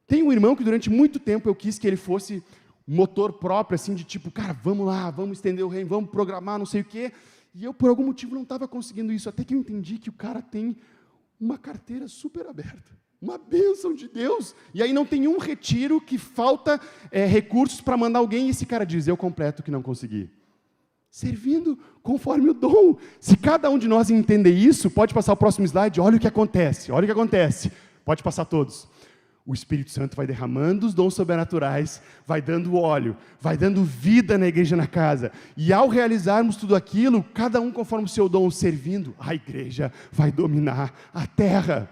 Tem um irmão que durante muito tempo eu quis que ele fosse motor próprio, assim, de tipo, cara, vamos lá, vamos estender o reino, vamos programar, não sei o quê. E eu, por algum motivo, não estava conseguindo isso, até que eu entendi que o cara tem uma carteira super aberta. Uma bênção de Deus. E aí não tem um retiro que falta recursos para mandar alguém, e esse cara diz, eu completo o que não consegui. Servindo conforme o dom. Se cada um de nós entender isso, pode passar o próximo slide, olha o que acontece. Pode passar todos. O Espírito Santo vai derramando os dons sobrenaturais, vai dando óleo, vai dando vida na igreja, na casa. E ao realizarmos tudo aquilo, cada um conforme o seu dom, servindo, a igreja vai dominar a terra.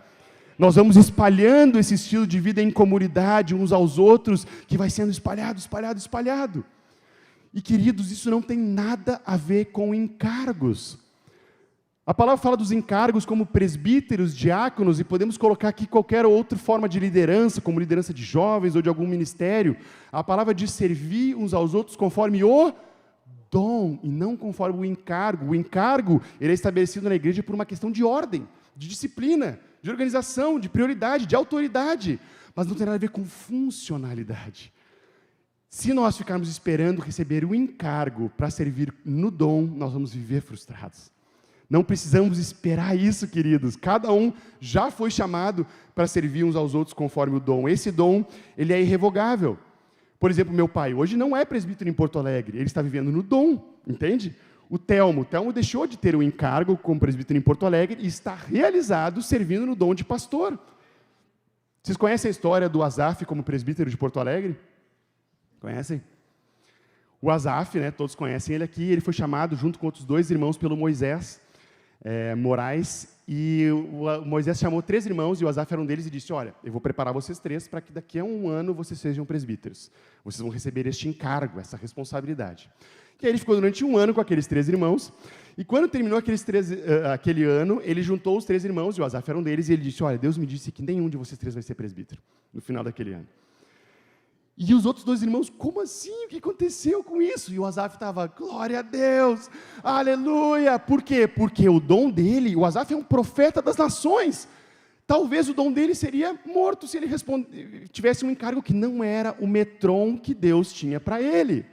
Nós vamos espalhando esse estilo de vida em comunidade, uns aos outros, que vai sendo espalhado. E, queridos, isso não tem nada a ver com encargos. A palavra fala dos encargos como presbíteros, diáconos, e podemos colocar aqui qualquer outra forma de liderança, como liderança de jovens ou de algum ministério. A palavra diz servir uns aos outros conforme o dom, e não conforme o encargo. O encargo, ele é estabelecido na igreja por uma questão de ordem, de disciplina, de organização, de prioridade, de autoridade, mas não tem nada a ver com funcionalidade. Se nós ficarmos esperando receber o encargo para servir no dom, nós vamos viver frustrados. Não precisamos esperar isso, queridos. Cada um já foi chamado para servir uns aos outros conforme o dom. Esse dom, ele é irrevogável. Por exemplo, meu pai hoje não é presbítero em Porto Alegre, ele está vivendo no dom, entende? O Telmo deixou de ter o encargo como presbítero em Porto Alegre e está realizado servindo no dom de pastor. Vocês conhecem a história do Asaf como presbítero de Porto Alegre? Conhecem? O Asaf, todos conhecem ele aqui, ele foi chamado junto com outros 2 irmãos pelo Moisés Moraes, e o Moisés chamou 3 irmãos, e o Asaf era um deles, e disse, olha, eu vou preparar vocês 3 para que daqui a 1 ano vocês sejam presbíteros. Vocês vão receber este encargo, essa responsabilidade. E aí ele ficou durante 1 ano com aqueles 3 irmãos, e quando terminou aquele ano, ele juntou os 3 irmãos, e o Asaf era um deles, e ele disse, olha, Deus me disse que nenhum de vocês 3 vai ser presbítero, no final daquele ano. E os outros 2 irmãos, como assim? O que aconteceu com isso? E o Asaf estava, glória a Deus, aleluia. Por quê? Porque o dom dele, o Asaf é um profeta das nações. Talvez o dom dele seria morto se ele tivesse um encargo que não era o metron que Deus tinha para ele.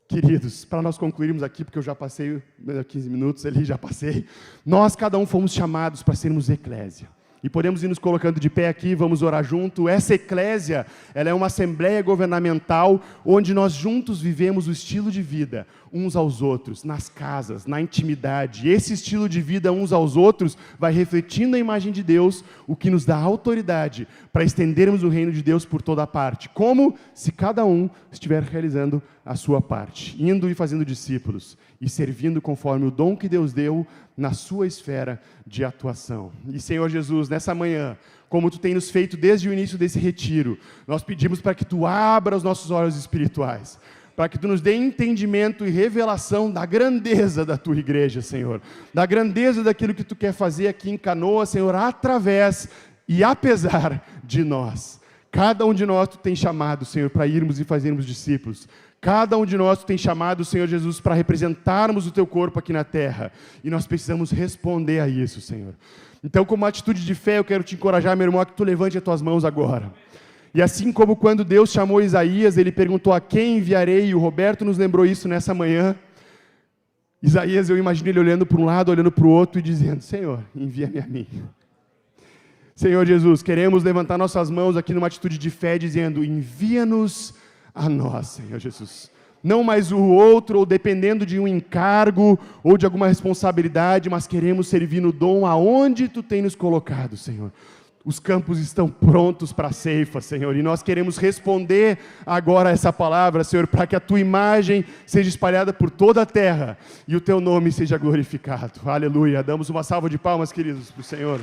Queridos, para nós concluirmos aqui, porque eu já passei 15 minutos ali, já passei. Nós, cada um, fomos chamados para sermos eclésia. E podemos ir nos colocando de pé aqui, vamos orar junto. Essa eclésia, ela é uma assembleia governamental, onde nós juntos vivemos o estilo de vida, uns aos outros, nas casas, na intimidade. Esse estilo de vida, uns aos outros, vai refletindo a imagem de Deus, o que nos dá autoridade para estendermos o reino de Deus por toda a parte. Como se cada um estiver realizando a sua parte, indo e fazendo discípulos, e servindo conforme o dom que Deus deu na sua esfera de atuação. E, Senhor Jesus, nessa manhã, como Tu tem nos feito desde o início desse retiro, nós pedimos para que Tu abra os nossos olhos espirituais, para que Tu nos dê entendimento e revelação da grandeza da Tua igreja, Senhor, da grandeza daquilo que Tu quer fazer aqui em Canoa, Senhor, através e apesar de nós. Cada um de nós Tu tem chamado, Senhor, para irmos e fazermos discípulos. Cada um de nós Tu tem chamado, Senhor Jesus, para representarmos o Teu corpo aqui na terra. E nós precisamos responder a isso, Senhor. Então, como atitude de fé, eu quero te encorajar, meu irmão, a que Tu levante as Tuas mãos agora. E assim como quando Deus chamou Isaías, Ele perguntou a quem enviarei, e o Roberto nos lembrou isso nessa manhã. Isaías, eu imagino ele olhando para um lado, olhando para o outro e dizendo, Senhor, envia-me a mim. Senhor Jesus, queremos levantar nossas mãos aqui numa atitude de fé, dizendo, envia-nos a nós, Senhor Jesus. não mais o outro, ou dependendo de um encargo, ou de alguma responsabilidade, mas queremos servir no dom aonde Tu tem nos colocado, Senhor. Os campos estão prontos para a ceifa, Senhor, e nós queremos responder agora a essa palavra, Senhor, para que a Tua imagem seja espalhada por toda a terra e o Teu nome seja glorificado. Aleluia. Damos uma salva de palmas, queridos, para o Senhor.